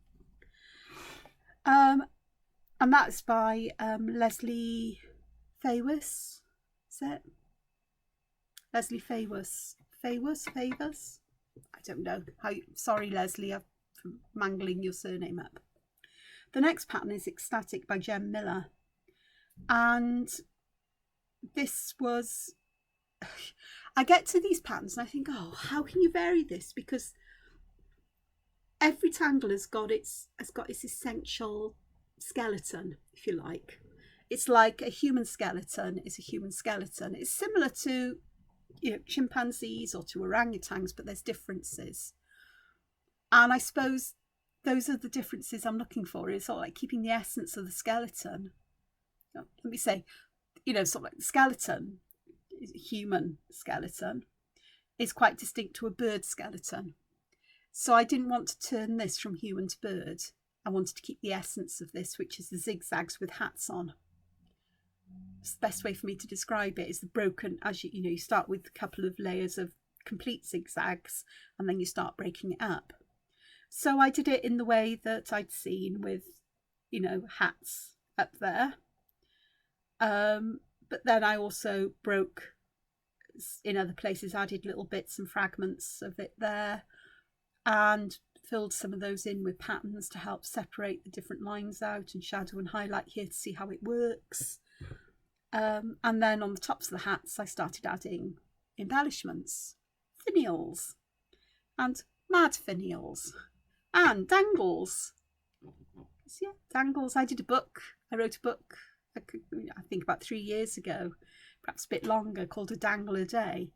And that's by Leslie Fawus. Is it? Leslie Fawus. Fawus? I don't know. Sorry, Leslie, I'm mangling your surname up. The next pattern is Ecstatic by Jem Miller. And this was... I get to these patterns and I think, oh, how can you vary this? Because every tangle has got its essential skeleton, if you like. It's like a human skeleton is a human skeleton. It's similar to, you know, chimpanzees or to orangutans, but there's differences. And I suppose those are the differences I'm looking for. It's sort of like keeping the essence of the skeleton. Let me say, you know, sort of like the skeleton, human skeleton, is quite distinct to a bird skeleton. So I didn't want to turn this from human to bird. I wanted to keep the essence of this, which is the zigzags with hats on. It's the best way for me to describe it is the broken, as you know, you start with a couple of layers of complete zigzags and then you start breaking it up. So I did it in the way that I'd seen with, you know, hats up there. But then I also broke in other places, added little bits and fragments of it there and filled some of those in with patterns to help separate the different lines out and shadow and highlight here to see how it works. And then on the tops of the hats, I started adding embellishments, finials, and mad finials, and dangles. So yeah, dangles. I did a book. I wrote a book, I think about 3 years ago, perhaps a bit longer, called A Dangle a Day.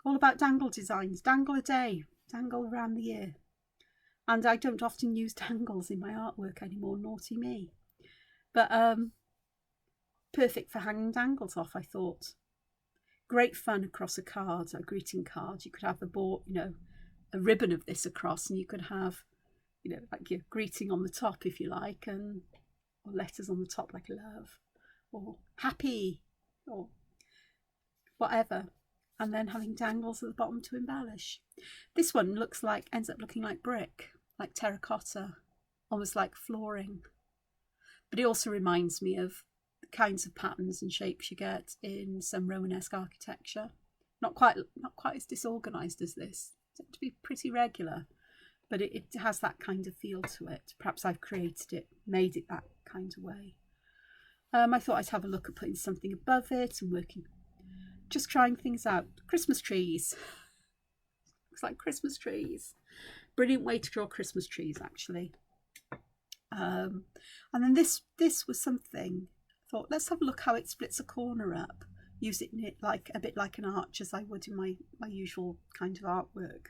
All about dangle designs. Dangle a day, dangle around the year. And I don't often use dangles in my artwork anymore, naughty me. But perfect for hanging dangles off, I thought. Great fun across a card, a greeting card. You could have a ribbon of this across, and you could have, you know, like your greeting on the top, if you like, and or letters on the top like love or happy or whatever, and then having dangles at the bottom to embellish. This one ends up looking like brick, like terracotta, almost like flooring. But it also reminds me of the kinds of patterns and shapes you get in some Romanesque architecture. Not quite as disorganized as this. It's to be pretty regular, but it has that kind of feel to it. Perhaps I've created it, made it that kind of way. I thought I'd have a look at putting something above it and just trying things out. Christmas trees. Looks like Christmas trees. Brilliant way to draw Christmas trees, actually. And then this was something. I thought, let's have a look how it splits a corner up. Use it like a bit like an arch, as I would in my usual kind of artwork.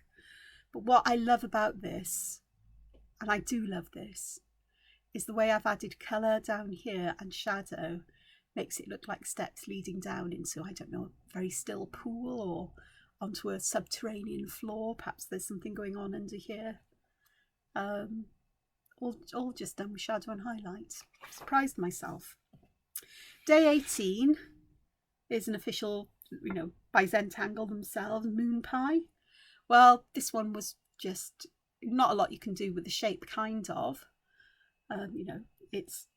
But what I love about this, and I do love this, is the way I've added colour down here and shadow makes it look like steps leading down into, I don't know, a very still pool or onto a subterranean floor. Perhaps there's something going on under here. All just done with shadow and highlight. Surprised myself. Day 18 is an official, you know, by Zentangle themselves, Moon Pie. Well, this one was just not a lot you can do with the shape, kind of. You know, it's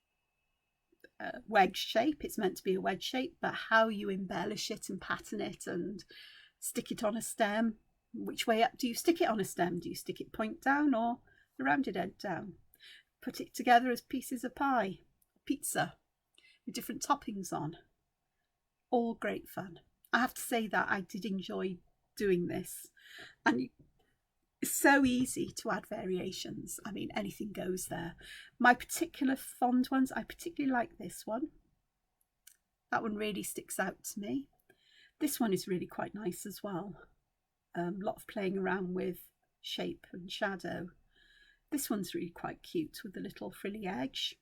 a wedge shape. It's meant to be a wedge shape, but how you embellish it and pattern it and stick it on a stem. Which way up do you stick it on a stem? Do you stick it point down or the rounded end down? Put it together as pieces of pie, pizza, with different toppings on. All great fun. I have to say that I did enjoy doing this. And It's so easy to add variations. I mean, anything goes there. My particular fond ones, I particularly like this one. That one really sticks out to me. This one is really quite nice as well. A lot of playing around with shape and shadow. This one's really quite cute with the little frilly edge.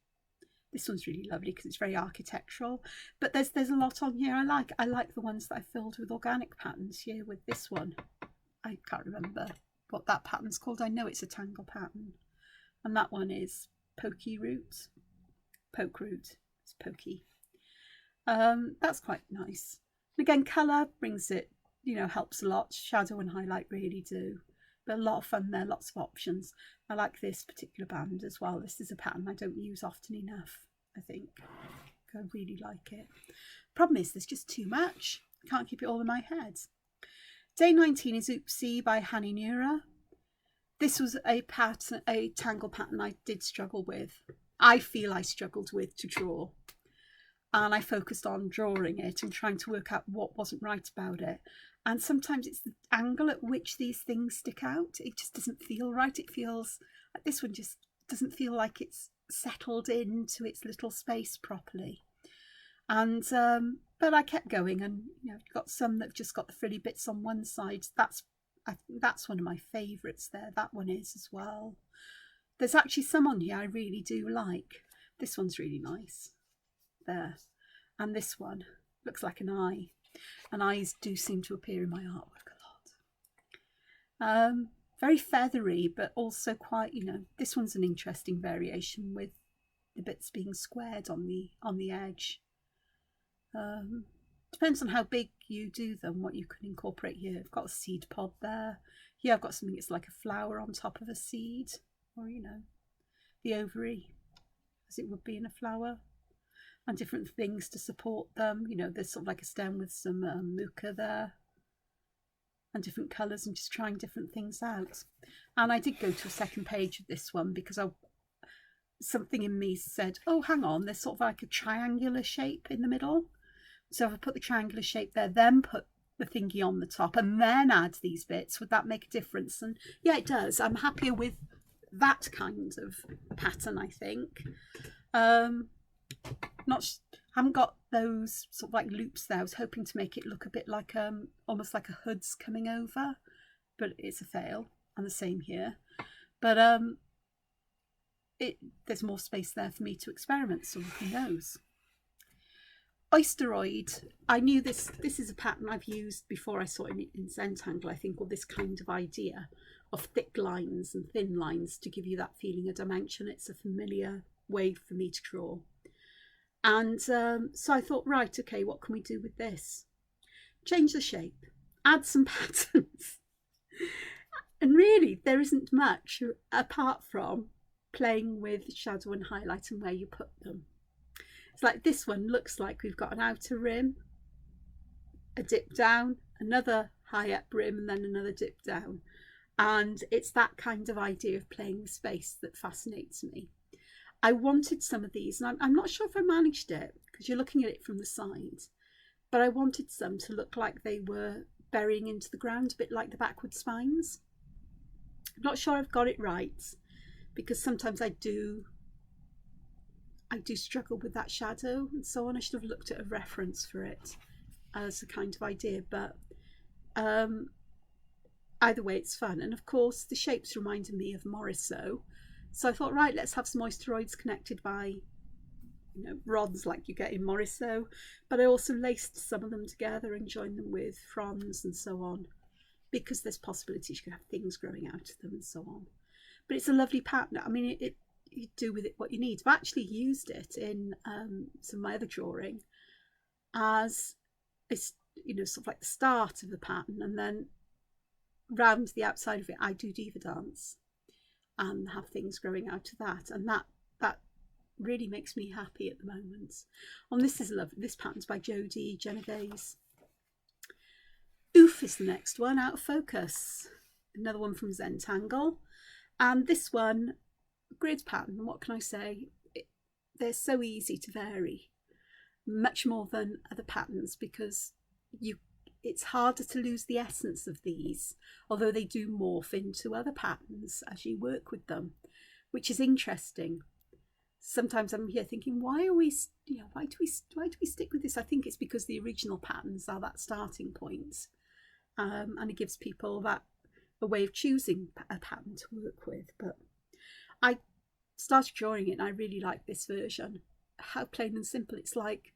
This one's really lovely because it's very architectural. But there's a lot on here I like. I like the ones that I filled with organic patterns here with this one. I can't remember what that pattern's called. I know it's a tangle pattern. And that one is pokey root. Poke root. It's pokey. That's quite nice. And again, colour brings it, you know, helps a lot. Shadow and highlight really do. But a lot of fun there, lots of options. I like this particular band as well. This is a pattern I don't use often enough, I think. I really like it. Problem is there's just too much. I can't keep it all in my head. Day 19 is Ooopsie by Hani Nura. This was a pattern, a tangle pattern I did struggle with. I feel I struggled with to draw. And I focused on drawing it and trying to work out what wasn't right about it. And sometimes it's the angle at which these things stick out. It just doesn't feel right. It feels like this one just doesn't feel like it's settled into its little space properly. And but I kept going, and you know, got some that've just got the frilly bits on one side. I think that's one of my favourites there. That one is as well. There's actually some on here I really do like. This one's really nice. There. And this one looks like an eye. And eyes do seem to appear in my artwork a lot. Very feathery, but also quite, you know, this one's an interesting variation with the bits being squared on the edge. Depends on how big you do them, what you can incorporate here. I've got a seed pod there. Here I've got something that's like a flower on top of a seed, or, you know, the ovary, as it would be in a flower. And different things to support them. You know, there's sort of like a stem with some muka there. And different colours, and just trying different things out. And I did go to a second page of this one because something in me said, oh, hang on, there's sort of like a triangular shape in the middle. So if I put the triangular shape there, then put the thingy on the top and then add these bits, would that make a difference? And yeah, it does. I'm happier with that kind of pattern, I think. Haven't got those sort of like loops there. I was hoping to make it look a bit like almost like a hood's coming over, but it's a fail. And the same here. But there's more space there for me to experiment, so who knows. Oysteroid, I knew this is a pattern I've used before. I saw it in Zentangle, I think, or this kind of idea of thick lines and thin lines to give you that feeling of dimension. It's a familiar way for me to draw. And so I thought, right, okay, what can we do with this? Change the shape, add some patterns. And really, there isn't much apart from playing with shadow and highlight and where you put them. It's like this one looks like we've got an outer rim, a dip down, another high up rim, and then another dip down. And it's that kind of idea of playing with space that fascinates me. I wanted some of these, and I'm not sure if I managed it because you're looking at it from the side, but I wanted some to look like they were burying into the ground, a bit like the backward spines. I'm not sure I've got it right because sometimes I do struggle with that shadow and so on. I should have looked at a reference for it as a kind of idea, but either way it's fun. And of course the shapes reminded me of Morisot, so I thought, right, let's have some oysteroids connected by, you know, rods like you get in Morisot, but I also laced some of them together and joined them with fronds and so on, because there's possibilities you can have things growing out of them and so on. But it's a lovely pattern. I mean, you do with it what you need. I've actually used it in some of my other drawing as it's, you know, sort of like the start of the pattern, and then round the outside of it I do diva dance and have things growing out of that, and that really makes me happy at the moment. And this is lovely. This pattern's by Jodie Genovese. Oof is the next one, out of focus. Another one from Zentangle, and this one, grid pattern. What can I say? They're so easy to vary, much more than other patterns, because it's harder to lose the essence of these, although they do morph into other patterns as you work with them, which is interesting. Sometimes I'm here thinking, why do we stick with this? I think it's because the original patterns are that starting point, and it gives people a way of choosing a pattern to work with. But I started drawing it and I really like this version. How plain and simple. It's like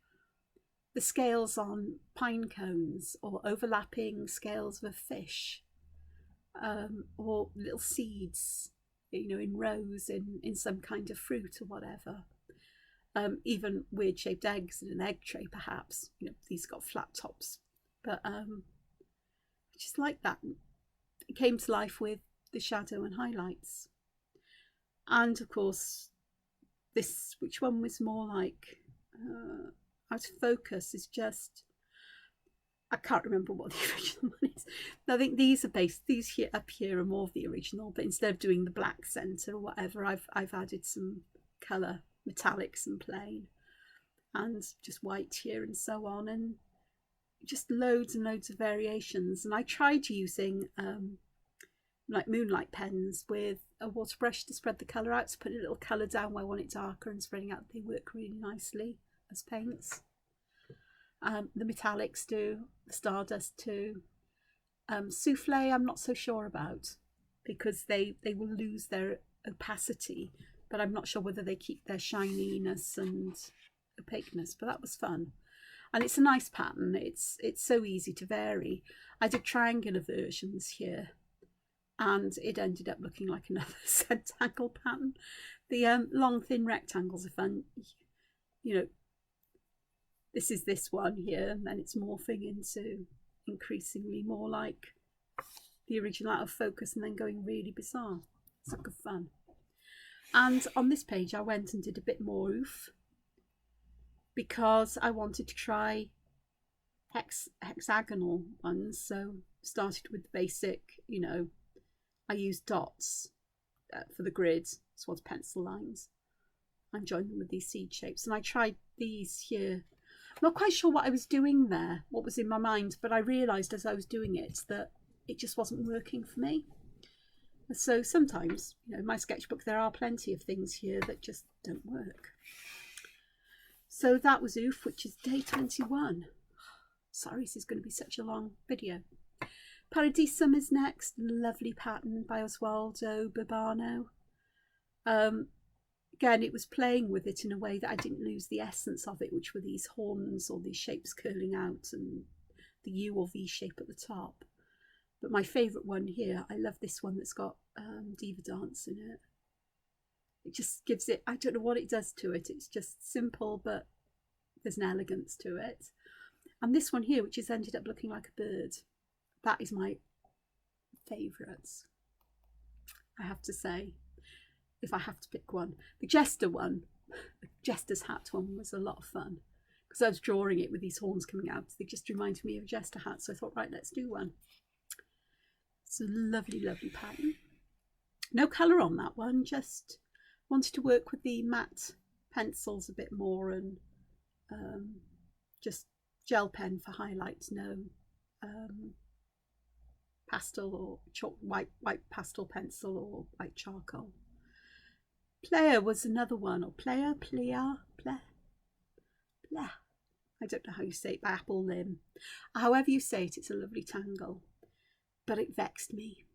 the scales on pine cones, or overlapping scales of a fish, or little seeds, in rows in some kind of fruit or whatever. Even weird shaped eggs in an egg tray, perhaps. These got flat tops, but I just like that. It came to life with the shadow and highlights. And of course, this, which one was more like out of focus, is just, I can't remember what the original one is. I think these here up here are more of the original, but instead of doing the black centre or whatever, I've added some colour, metallics and plain, and just white here and so on, and just loads and loads of variations. And I tried using like moonlight pens with a water brush to spread the colour out, to put a little colour down where I want it darker and spreading out. They work really nicely as paints. The metallics do, the stardust too. Souffle I'm not so sure about, because they will lose their opacity, but I'm not sure whether they keep their shininess and opaqueness. But that was fun, and it's a nice pattern. It's so easy to vary. I did triangular versions here, and it ended up looking like another Zentangle pattern. The long thin rectangles are fun. This is this one here, and then it's morphing into increasingly more like the original, out of focus, and then going really bizarre. It's good fun. And on this page I went and did a bit more oof, because I wanted to try hexagonal ones. So started with the basic, I used dots for the grid, so pencil lines, and joined them with these seed shapes. And I tried these here. I'm not quite sure what I was doing there, what was in my mind, but I realised as I was doing it that it just wasn't working for me. So sometimes, in my sketchbook, there are plenty of things here that just don't work. So that was oof, which is day 21. Sorry, this is going to be such a long video. Parody Summer's next. Lovely pattern by Oswaldo Babano. Again, it was playing with it in a way that I didn't lose the essence of it, which were these horns or these shapes curling out and the U or V shape at the top. But my favourite one here, I love this one that's got Diva Dance in it. It just gives it, I don't know what it does to it. It's just simple, but there's an elegance to it. And this one here, which has ended up looking like a bird, that is my favourites, I have to say, if I have to pick one. The Jester one, the Jester's hat one, was a lot of fun, because I was drawing it with these horns coming out. They just reminded me of a Jester hat, so I thought, right, let's do one. It's a lovely, lovely pattern. No colour on that one, just wanted to work with the matte pencils a bit more, and just gel pen for highlights, no pastel or chalk, white pastel pencil or white charcoal. Player was another one, or player, I don't know how you say it, by Apple Limb. However you say it, it's a lovely tangle, but it vexed me.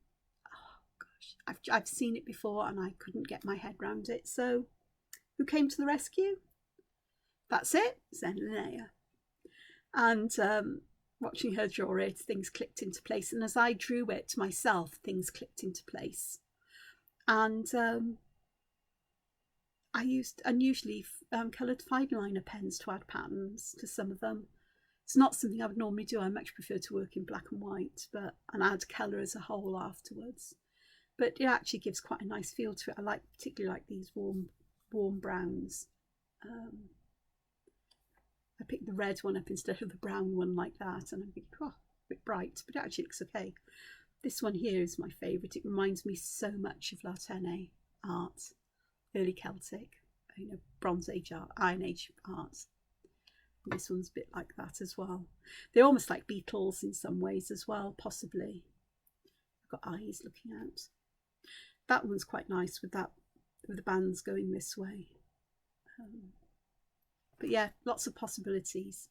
Oh gosh, I've seen it before and I couldn't get my head round it. So who came to the rescue? That's it, Zentangle. And watching her draw it, things clicked into place, and as I drew it myself, things clicked into place. And I used unusually coloured fine liner pens to add patterns to some of them. It's not something I would normally do. I much prefer to work in black and white, and add colour as a whole afterwards. But it actually gives quite a nice feel to it. I particularly like these warm browns. I picked the red one up instead of the brown one like that, and I think, oh, a bit bright, but it actually looks okay. This one here is my favourite. It reminds me so much of Latene art. Early Celtic, Bronze Age art, Iron Age art. This one's a bit like that as well. They're almost like beetles in some ways as well, possibly. I've got eyes looking out. That one's quite nice with that, with the bands going this way. But yeah, lots of possibilities.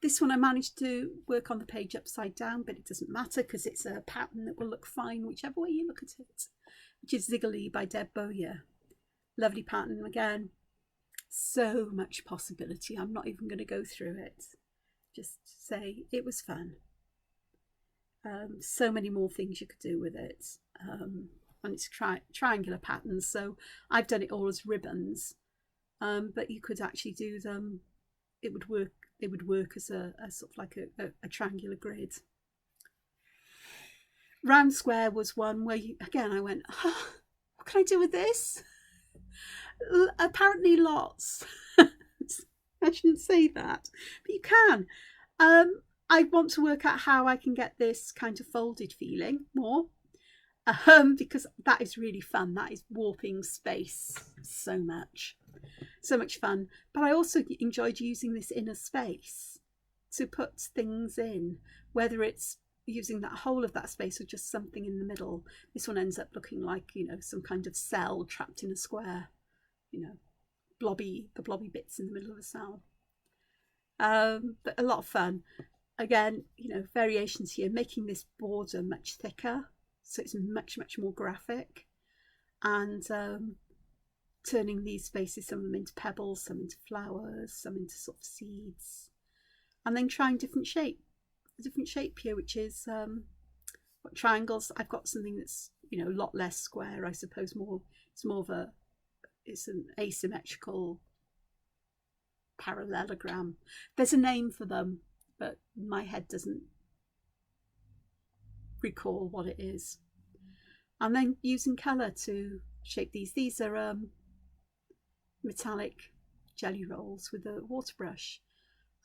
This one I managed to work on the page upside down, but it doesn't matter because it's a pattern that will look fine whichever way you look at it, which is Ziggly by Deb Bowyer. Lovely pattern again. So much possibility. I'm not even going to go through it. Just say it was fun. So many more things you could do with it. And it's triangular patterns, so I've done it all as ribbons. But you could actually do them. It would work. It would work as a sort of like a triangular grid. Round square was one where again I went, oh, what can I do with this? Apparently lots. I shouldn't say that, but you can. I want to work out how I can get this kind of folded feeling more, because that is really fun. That is warping space so much fun. But I also enjoyed using this inner space to put things in, whether it's using that whole of that space or just something in the middle. This one ends up looking like, you know, some kind of cell trapped in a square, you know, the blobby bits in the middle of a cell. But a lot of fun. Again, you know, variations here, making this border much thicker, so it's much more graphic, and turning these spaces, some of them into pebbles, some into flowers, some into sort of seeds, and then trying different shape here, which is what triangles. I've got something that's, you know, a lot less square, I suppose. It's an asymmetrical parallelogram. There's a name for them, but my head doesn't recall what it is. And then using colour to shape these. These are metallic jelly rolls with a water brush,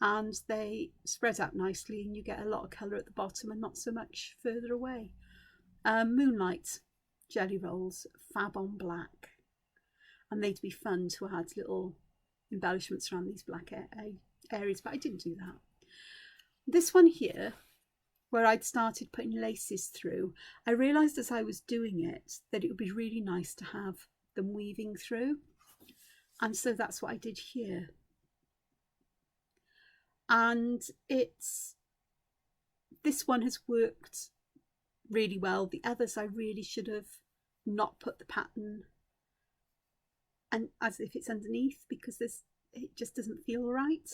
and they spread out nicely and you get a lot of colour at the bottom and not so much further away. Moonlight jelly rolls, fab on black, and they'd be fun to add little embellishments around these black areas, but I didn't do that. This one here, where I'd started putting laces through, I realised as I was doing it that it would be really nice to have them weaving through, and so that's what I did here. And this one has worked really well. The others I really should have not put the pattern and as if it's underneath, because it just doesn't feel right.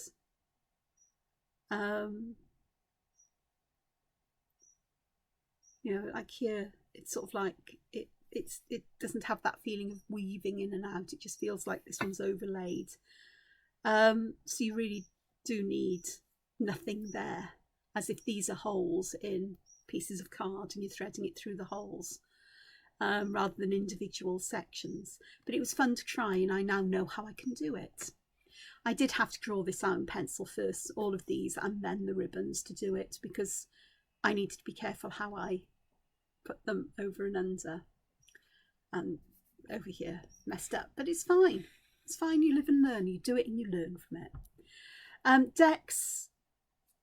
You know, like here, it's sort of like it doesn't have that feeling of weaving in and out. It just feels like this one's overlaid. So you really do need nothing there, as if these are holes in pieces of card and you're threading it through the holes, rather than individual sections. But it was fun to try, and I now know how I can do it. I did have to draw this out in pencil first, all of these, and then the ribbons to do it, because I needed to be careful how I put them over and under, and over here messed up, but it's fine. It's fine. You live and learn. You do it and you learn from it. Decks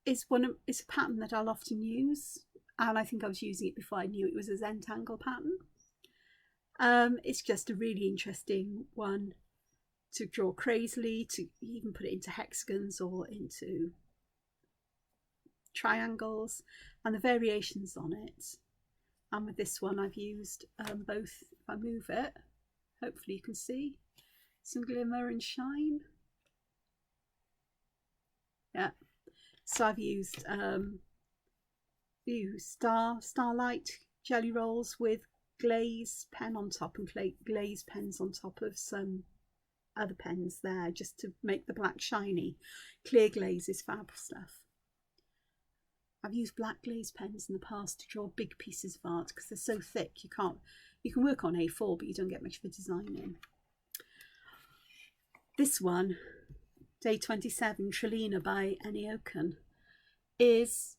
is a pattern that I'll often use, and I think I was using it before I knew it was a Zentangle pattern. It's just a really interesting one to draw crazily, to even put it into hexagons or into triangles, and the variations on it. And with this one I've used both. If I move it, hopefully you can see some glimmer and shine. Yeah, so I've used starlight jelly rolls with glaze pen on top, and glaze pens on top of some other pens there, just to make the black shiny. Clear glaze is fab stuff. I've used black glaze pens in the past to draw big pieces of art, because they're so thick you can work on A4 but you don't get much of a design in. This one, Day 27, Trillina by Eniokan, is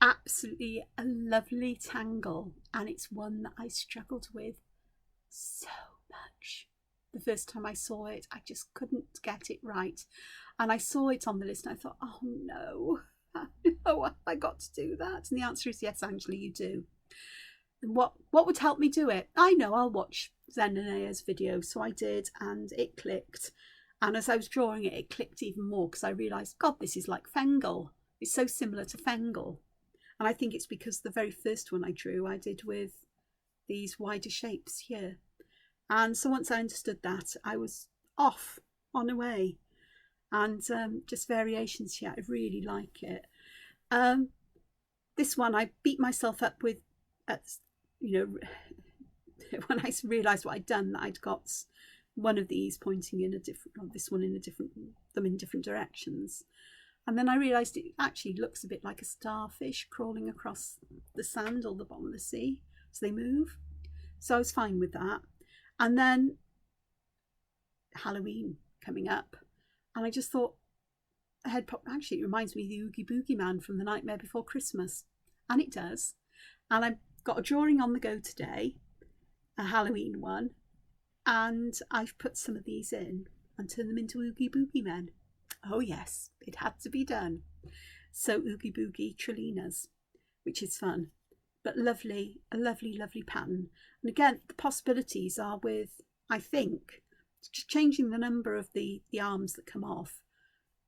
absolutely a lovely tangle, and it's one that I struggled with so much. the first time I saw it. I just couldn't get it right. And I saw it on the list and I thought, oh no, oh, have I got to do that? And the answer is yes, Angela, you do. And what would help me do it? I know, I'll watch Zentangle video. So I did, and it clicked. And as I was drawing it, it clicked even more because I realised, God, this is like Fengle. It's so similar to Fengle. And I think it's because the very first one I drew, I did with these wider shapes here. And so once I understood that, I was off on a way. And just variations here, I really like it. This one I beat myself up with, you know, when I realised what I'd done, that I'd got one of these pointing in a different, or this one in a different, them in different directions. And then I realised it actually looks a bit like a starfish crawling across the sand or the bottom of the sea as they move. So I was fine with that. And then Halloween coming up, and I just thought, actually it reminds me of the Oogie Boogie Man from The Nightmare Before Christmas. And it does. And I've got a drawing on the go today, a Halloween one, and I've put some of these in and turned them into Oogie Boogie Men. Oh yes, it had to be done. So Oogie Boogie Trilinas, which is fun, but lovely, a lovely, lovely pattern. And again, the possibilities are with, I think, just changing the number of the arms that come off,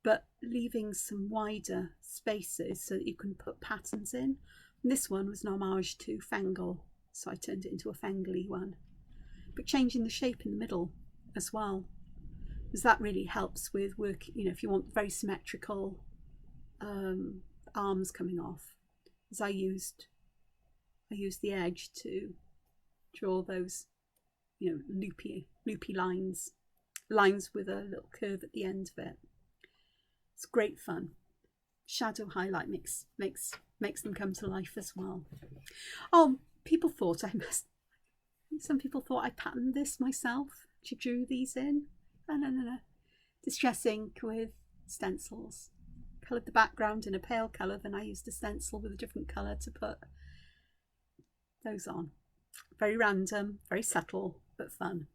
but leaving some wider spaces so that you can put patterns in. And this one was an homage to Fengle, so I turned it into a Fengle one. But changing the shape in the middle as well, because that really helps with work, you know, if you want very symmetrical arms coming off. As I used the edge to draw those, you know, loopy lines with a little curve at the end of it. It's great fun. Shadow highlight makes them come to life as well. Oh, people thought some people thought I patterned this myself. She drew these in. No. Distress ink with stencils. Coloured the background in a pale colour, then I used a stencil with a different colour to put those on. Very random, very subtle, but fun.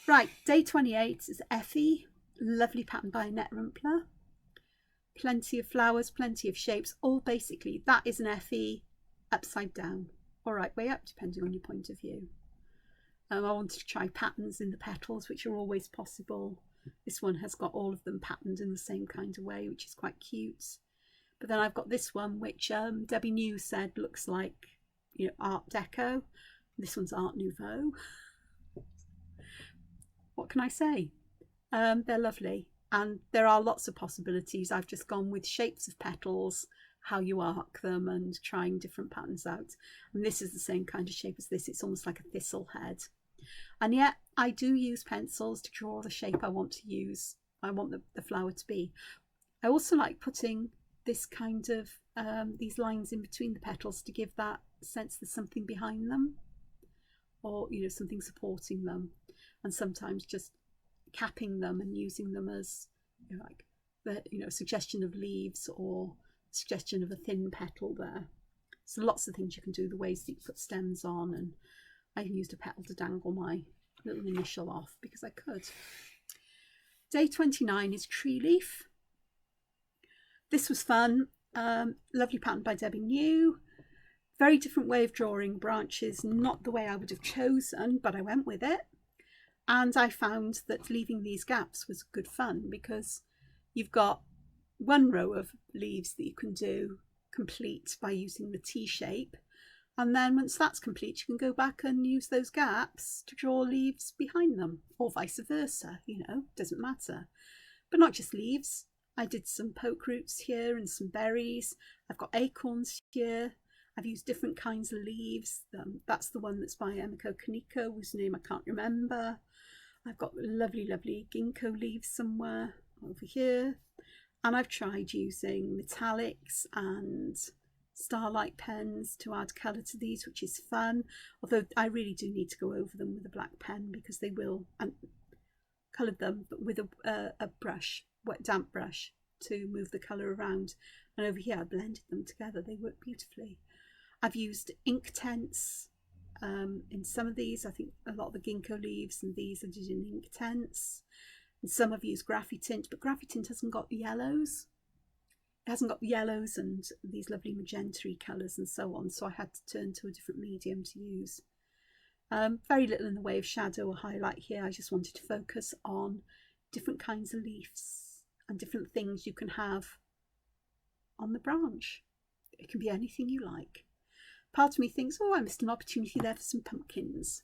Right, day 28 is Effie. Lovely pattern by Annette Rumpler. Plenty of flowers, plenty of shapes, all basically, that is an Effie upside down, or right way up, depending on your point of view. I wanted to try patterns in the petals, which are always possible. This one has got all of them patterned in the same kind of way, which is quite cute. But then I've got this one, which Debbie New said looks like, you know, Art Deco. This one's Art Nouveau. What can I say? They're lovely, and there are lots of possibilities. I've just gone with shapes of petals, how you arc them, and trying different patterns out. And this is the same kind of shape as this. It's almost like a thistle head. And yet I do use pencils to draw the shape I want to use. I want the flower to be. I also like putting this kind of these lines in between the petals to give that sense there's something behind them, or, you know, something supporting them, and sometimes just capping them and using them as, you know, like the, you know, suggestion of leaves or suggestion of a thin petal there. So lots of things you can do, the ways that you put stems on, and I even used a petal to dangle my little initial off because I could. Day 29 is Tree Leaf. This was fun. Lovely pattern by Debbie New. Very different way of drawing branches, not the way I would have chosen, but I went with it. And I found that leaving these gaps was good fun because you've got one row of leaves that you can do complete by using the T shape. And then once that's complete, you can go back and use those gaps to draw leaves behind them, or vice versa, you know, doesn't matter. But not just leaves. I did some poke roots here and some berries. I've got acorns here. I've used different kinds of leaves. That's the one that's by Emiko Konico, whose name I can't remember. I've got lovely, lovely ginkgo leaves somewhere over here. And I've tried using metallics and starlight pens to add colour to these, which is fun. Although I really do need to go over them with a black pen because they will, and coloured them but with a brush, wet damp brush, to move the colour around. And over here I blended them together. They work beautifully. I've used ink tents in some of these. I think a lot of the ginkgo leaves and these I did in Inktense. And some have used Graphitint, but Graphitint hasn't got yellows. It hasn't got yellows and these lovely magenta colours and so on, so I had to turn to a different medium to use. Very little in the way of shadow or highlight here. I just wanted to focus on different kinds of leaves and different things you can have on the branch. It can be anything you like. Part of me thinks, oh, I missed an opportunity there for some pumpkins,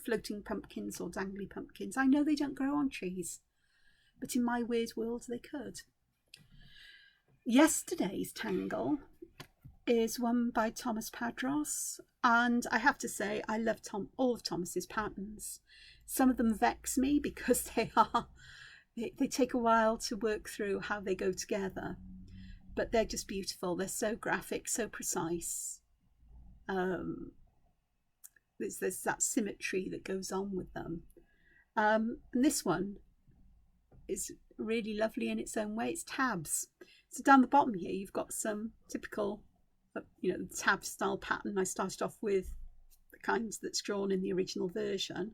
floating pumpkins or dangly pumpkins. I know they don't grow on trees, but in my weird world they could. Yesterday's tangle is one by Thomas Padros, and I have to say I love all of Thomas's patterns. Some of them vex me because they take a while to work through how they go together, but they're just beautiful. They're so graphic, so precise. There's that symmetry that goes on with them, and this one is really lovely in its own way. It's tabs. So down the bottom here you've got some typical tab style pattern. I started off with the kinds that's drawn in the original version,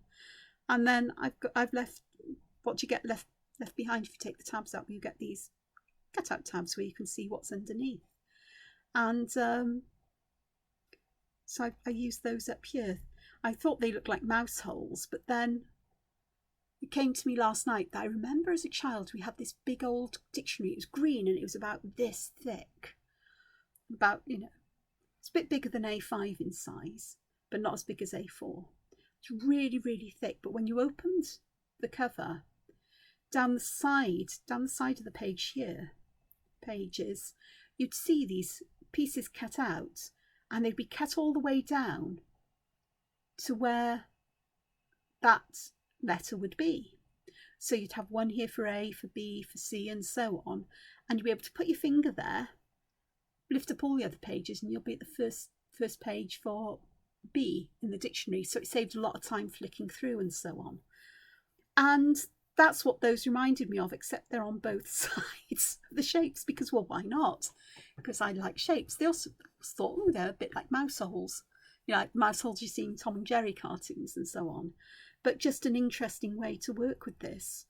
and then I've left what you get left behind if you take the tabs out. You get these cut out tabs where you can see what's underneath, and so I used those up here. I thought they looked like mouse holes, but then it came to me last night that I remember as a child we had this big old dictionary. It was green and it was about this thick. About, it's a bit bigger than A5 in size, but not as big as A4. It's really, really thick. But when you opened the cover, down the side of the page here, pages, you'd see these pieces cut out, and they'd be cut all the way down to where that letter would be. So you'd have one here for A, for B, for C, and so on, and you'd be able to put your finger there, lift up all the other pages, and you'll be at the first page for B in the dictionary. So it saved a lot of time flicking through and so on. And that's what those reminded me of, except they're on both sides of the shapes, because, well, why not? Because I like shapes. They also thought, oh, they're a bit like mouse holes, like mouse holes you see in Tom and Jerry cartoons and so on. But just an interesting way to work with this.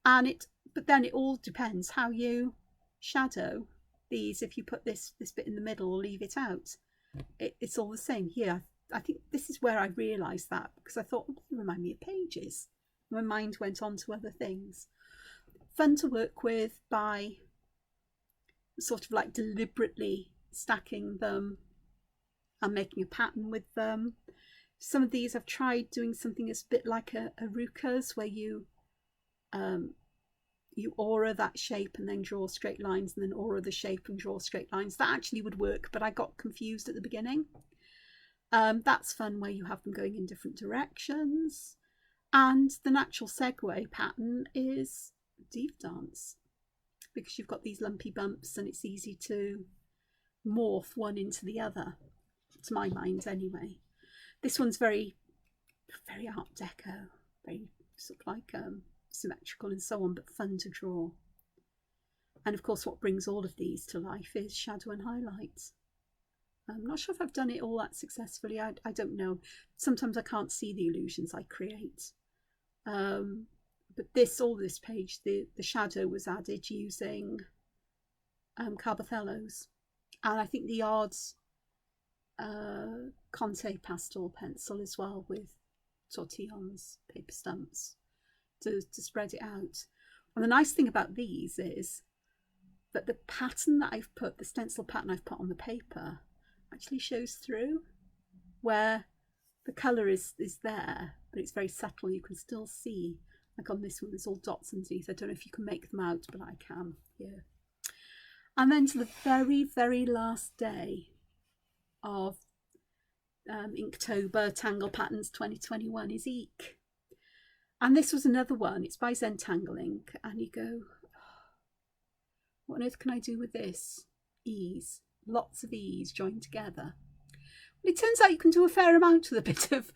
But then it all depends how you shadow these. If you put this bit in the middle or leave it out, it's all the same here. I think this is where I realised that, because I thought, oh, they remind me of pages. My mind went on to other things. Fun to work with by sort of like deliberately stacking them and making a pattern with them. Some of these I've tried doing something that's a bit like a Rukas, where you aura that shape and then draw straight lines, and then aura the shape and draw straight lines. That actually would work, but I got confused at the beginning. That's fun, where you have them going in different directions. And the natural segue pattern is Diva Dance, because you've got these lumpy bumps and it's easy to morph one into the other, to my mind anyway. This one's very, very Art Deco, very sort of like symmetrical and so on, but fun to draw. And of course what brings all of these to life is shadow and highlights. I'm not sure if I've done it all that successfully. I don't know. Sometimes I can't see the illusions I create. But all this page, the shadow was added using Carbothellos, and I think the Art's Conte pastel pencil as well, with tortillons, paper stumps, to spread it out. And the nice thing about these is that the pattern that I've put, the stencil pattern I've put on the paper, actually shows through, where the colour is there, but it's very subtle. You can still see, like on this one, there's all dots underneath. I don't know if you can make them out, but I can here. And then to the very, very last day of Inktober Tangle Patterns 2021 is Eek. And this was another one. It's by Zentangle Ink. And you go, oh, what on earth can I do with this? Ease. Lots of ease joined together. Well, it turns out you can do a fair amount with a bit of,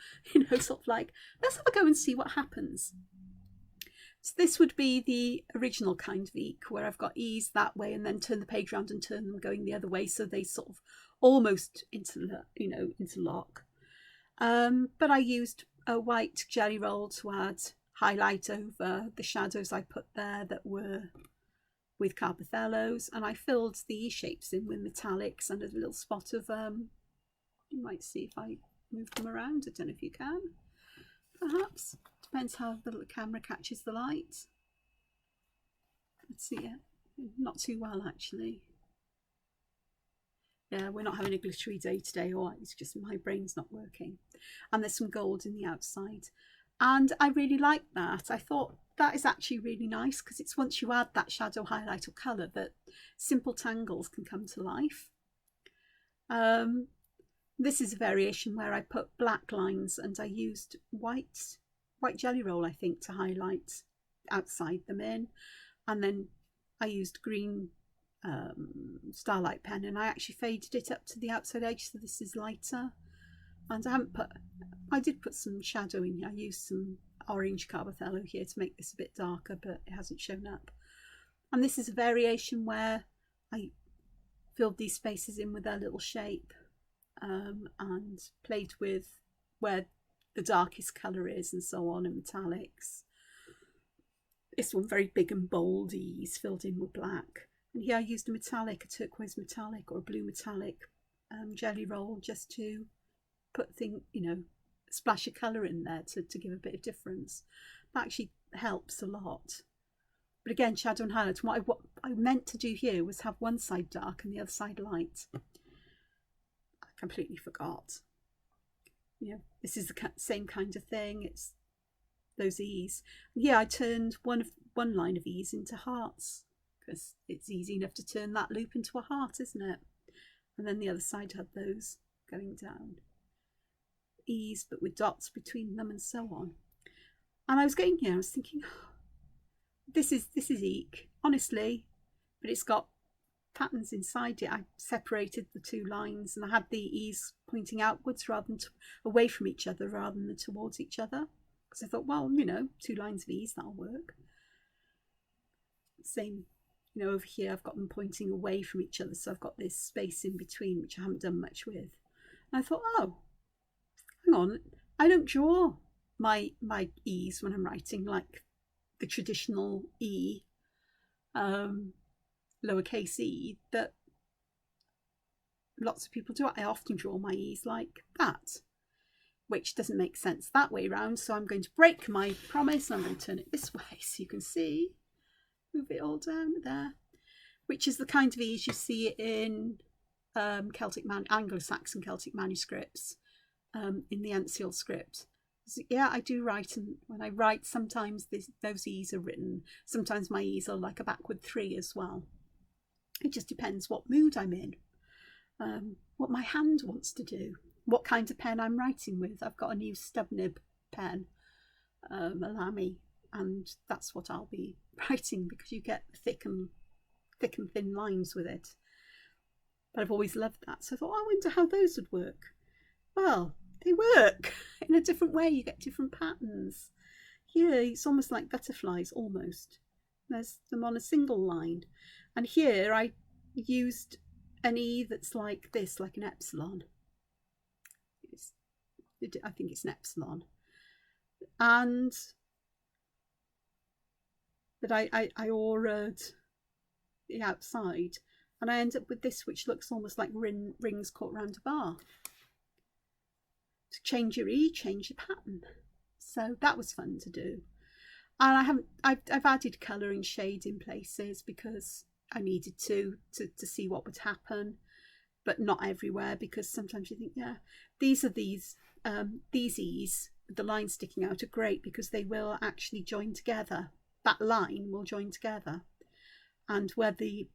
sort of like, let's have a go and see what happens. So this would be the original kind of Eek, where I've got ease that way and then turn the page around and turn them going the other way, so they sort of almost interlock. But I used a white jelly roll to add highlight over the shadows I put there that were with Carbothellos, and I filled the E shapes in with metallics and a little spot of you might see if I move them around. I don't know if you can, perhaps. Depends how the camera catches the light. Let's see it. Not too well, actually. Yeah, we're not having a glittery day today, or it's just my brain's not working. And there's some gold in the outside. And I really like that. I thought that is actually really nice, because it's once you add that shadow, highlight or colour that simple tangles can come to life. This is a variation where I put black lines and I used white jelly roll, I think, to highlight outside them in. And then I used green Starlight pen, and I actually faded it up to the outside edge, so this is lighter. And I did put some shadow in here. I used some orange Carbothello here to make this a bit darker, but it hasn't shown up. And this is a variation where I filled these spaces in with their little shape, and played with where the darkest colour is and so on, and metallics. This one very big and bold E's filled in with black. And here I used a metallic, a turquoise metallic or a blue metallic jelly roll, just to put a splash of colour in there to give a bit of difference. That actually helps a lot. But again, shadow and highlight. What I meant to do here was have one side dark and the other side light. I completely forgot. This is the same kind of thing. It's those E's. Yeah, I turned one line of E's into hearts, because it's easy enough to turn that loop into a heart, isn't it? And then the other side had those going down. E's, but with dots between them and so on. And I was going here, I was thinking, this is Eek, honestly, but it's got patterns inside it. I separated the two lines and I had the E's pointing outwards rather than away from each other rather than towards each other, because I thought, well, two lines of E's, that'll work. Same, over here I've got them pointing away from each other, so I've got this space in between which I haven't done much with. And I thought, oh, hang on, I don't draw my E's when I'm writing like the traditional E, lowercase e, that lots of people do. I often draw my E's like that, which doesn't make sense that way around. So I'm going to break my promise and I'm going to turn it this way so you can see. Move it all down there, which is the kind of E's you see in Anglo-Saxon Celtic manuscripts, in the Uncial script. So, yeah, I do write, and when I write, sometimes those E's are written. Sometimes my E's are like a backward 3 as well. It just depends what mood I'm in, what my hand wants to do, what kind of pen I'm writing with. I've got a new stub nib pen, a Lamy, and that's what I'll be writing, because you get thick and thin lines with it. But I've always loved that, so I thought, I wonder how those would work. Well, they work in a different way. You get different patterns. Here it's almost like butterflies, almost. There's them on a single line, and here I used an E that's like this, like an epsilon. I think it's an epsilon, but I auraed the outside, and I end up with this, which looks almost like rings caught round a bar. To change your E, change your pattern. So that was fun to do. And I've added colour and shade in places because I needed to see what would happen, but not everywhere, because sometimes you think, yeah, these E's with the line sticking out are great because they will actually join together. That line will join together, and where the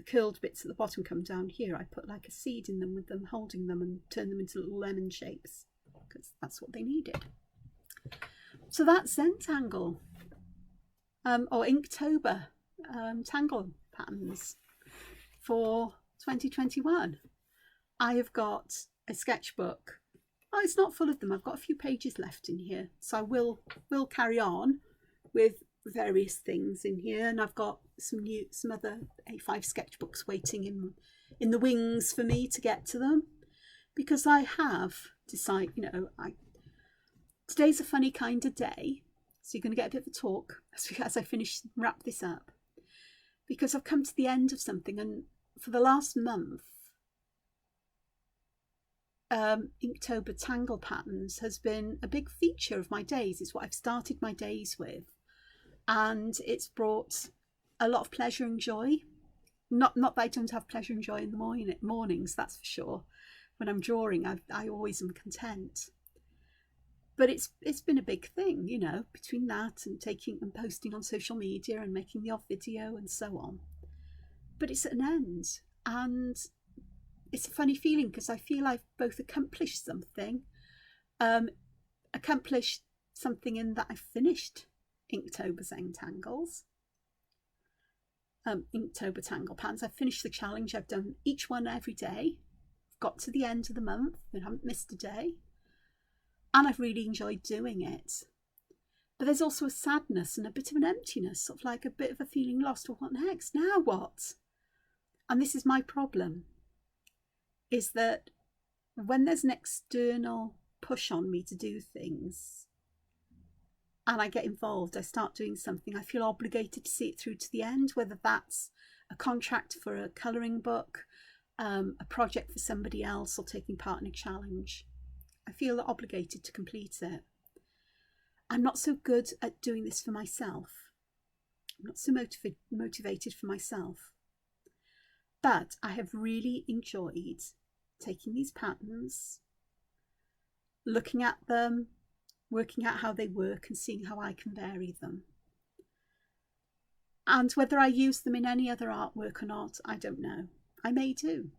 curled bits at the bottom come down here, I put like a seed in them with them holding them and turn them into little lemon shapes, because that's what they needed. So that's Zentangle, or Inktober Tangle patterns for 2021. I have got a sketchbook. Oh, it's not full of them. I've got a few pages left in here, so I will carry on with various things in here, and I've got some other A5 sketchbooks waiting in the wings for me to get to them, because I have decide, today's a funny kind of day, so you're going to get a bit of a talk as I wrap this up, because I've come to the end of something, and for the last month, Inktober Tangle patterns has been a big feature of my days. It's what I've started my days with, and it's brought a lot of pleasure and joy. Not that I don't have pleasure and joy in the mornings, that's for sure. When I'm drawing, I always am content. But it's been a big thing, between that and taking and posting on social media and making the odd video and so on. But it's at an end, and it's a funny feeling because I feel I've both accomplished something, in that I've finished Inktober Zentangles, Inktober Tangle patterns. I've finished the challenge. I've done each one every day. I've got to the end of the month and haven't missed a day. And I've really enjoyed doing it. But there's also a sadness and a bit of an emptiness, sort of like a bit of a feeling lost. Well, what next? Now what? And this is my problem, is that when there's an external push on me to do things, and I get involved, I start doing something, I feel obligated to see it through to the end, whether that's a contract for a colouring book, a project for somebody else, or taking part in a challenge. I feel obligated to complete it. I'm not so good at doing this for myself. I'm not so motivated for myself. But I have really enjoyed taking these patterns, looking at them, working out how they work and seeing how I can vary them. And whether I use them in any other artwork or not, I don't know. I may do.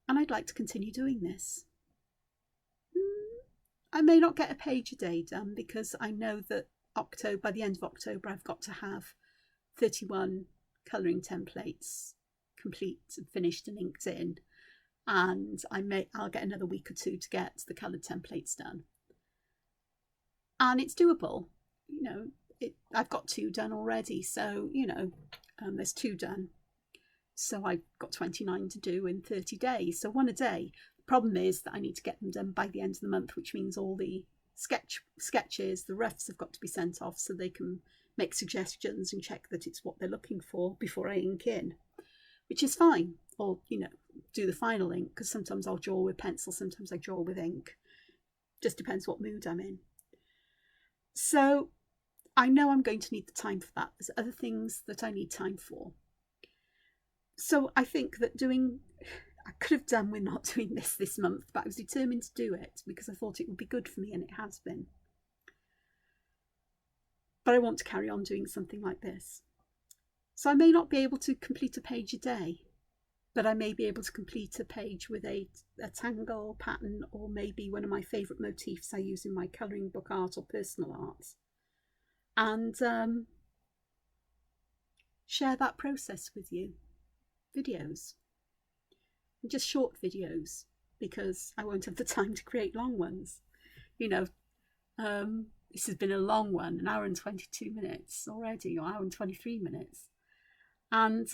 And I'd like to continue doing this. I may not get a page a day done because I know that by the end of October, I've got to have 31 colouring templates complete and finished and inked in. And I'll get another week or two to get the coloured templates done. And it's doable. I've got 2 done already. So, there's 2 done. So I've got 29 to do in 30 days. So 1 a day. The problem is that I need to get them done by the end of the month, which means all the sketches, the roughs have got to be sent off so they can make suggestions and check that it's what they're looking for before I ink in, which is fine. Or, do the final ink, because sometimes I'll draw with pencil, sometimes I draw with ink. Just depends what mood I'm in. So I know I'm going to need the time for that. There's other things that I need time for. So I think that I could have done with not doing this month, but I was determined to do it because I thought it would be good for me, and it has been. But I want to carry on doing something like this. So I may not be able to complete a page a day, but I may be able to complete a page with a tangle pattern, or maybe one of my favourite motifs I use in my colouring book art or personal art, and share that process with you. Videos, and just short videos, because I won't have the time to create long ones. This has been a long one, 1 hour and 22 minutes already, or 1 hour and 23 minutes. And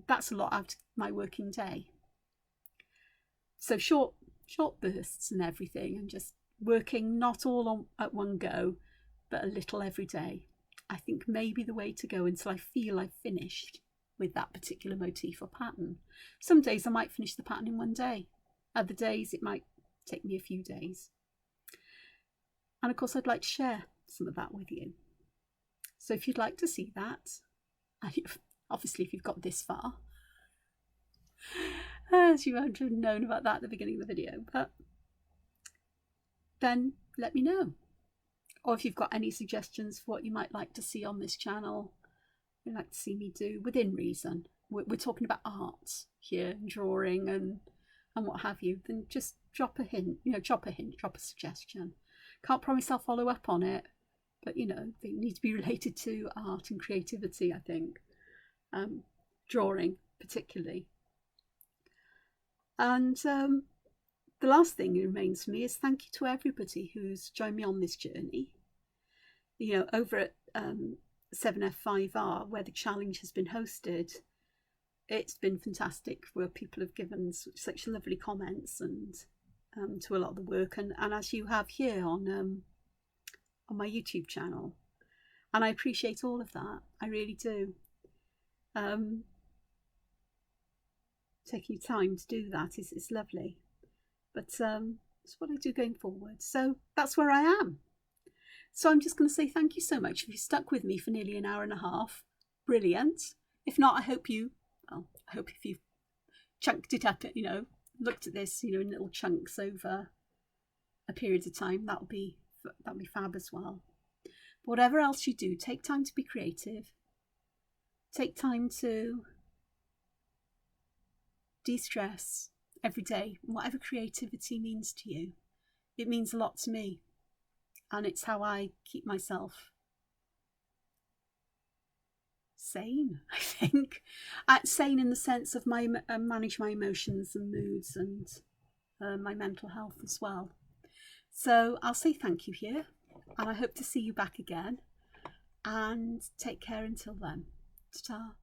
that's a lot out of my working day. So short bursts and everything, and just working not all on at one go, but a little every day, I think may be the way to go until I feel I've finished with that particular motif or pattern. Some days I might finish the pattern in 1 day. Other days it might take me a few days. And of course I'd like to share some of that with you. So if you'd like to see that, obviously if you've got this far, as you won't have known about that at the beginning of the video, but then let me know. Or if you've got any suggestions for what you might like to see on this channel, you'd like to see me do within reason. We're talking about art here, and drawing and what have you, then just drop a hint, drop a suggestion. Can't promise I'll follow up on it, but they need to be related to art and creativity, I think. Drawing particularly. And the last thing that remains for me is thank you to everybody who's joined me on this journey. Over at 7F5R, where the challenge has been hosted, it's been fantastic where people have given such lovely comments and to a lot of the work, and as you have here on my YouTube channel, and I appreciate all of that. I really do. Taking time to do that is lovely, but it's what I do going forward. So that's where I am. So I'm just going to say thank you so much if you stuck with me for nearly an hour and a half. Brilliant. If not, I hope if you've chunked it up, you know, looked at this, you know, in little chunks over a period of time, that'll be fab as well. But whatever else you do, take time to be creative. Take time to de-stress every day. Whatever creativity means to you, it means a lot to me, and it's how I keep myself sane, I think. Sane in the sense of manage my emotions and moods and my mental health as well. So I'll say thank you here, and I hope to see you back again, and take care until then. Ta-ta.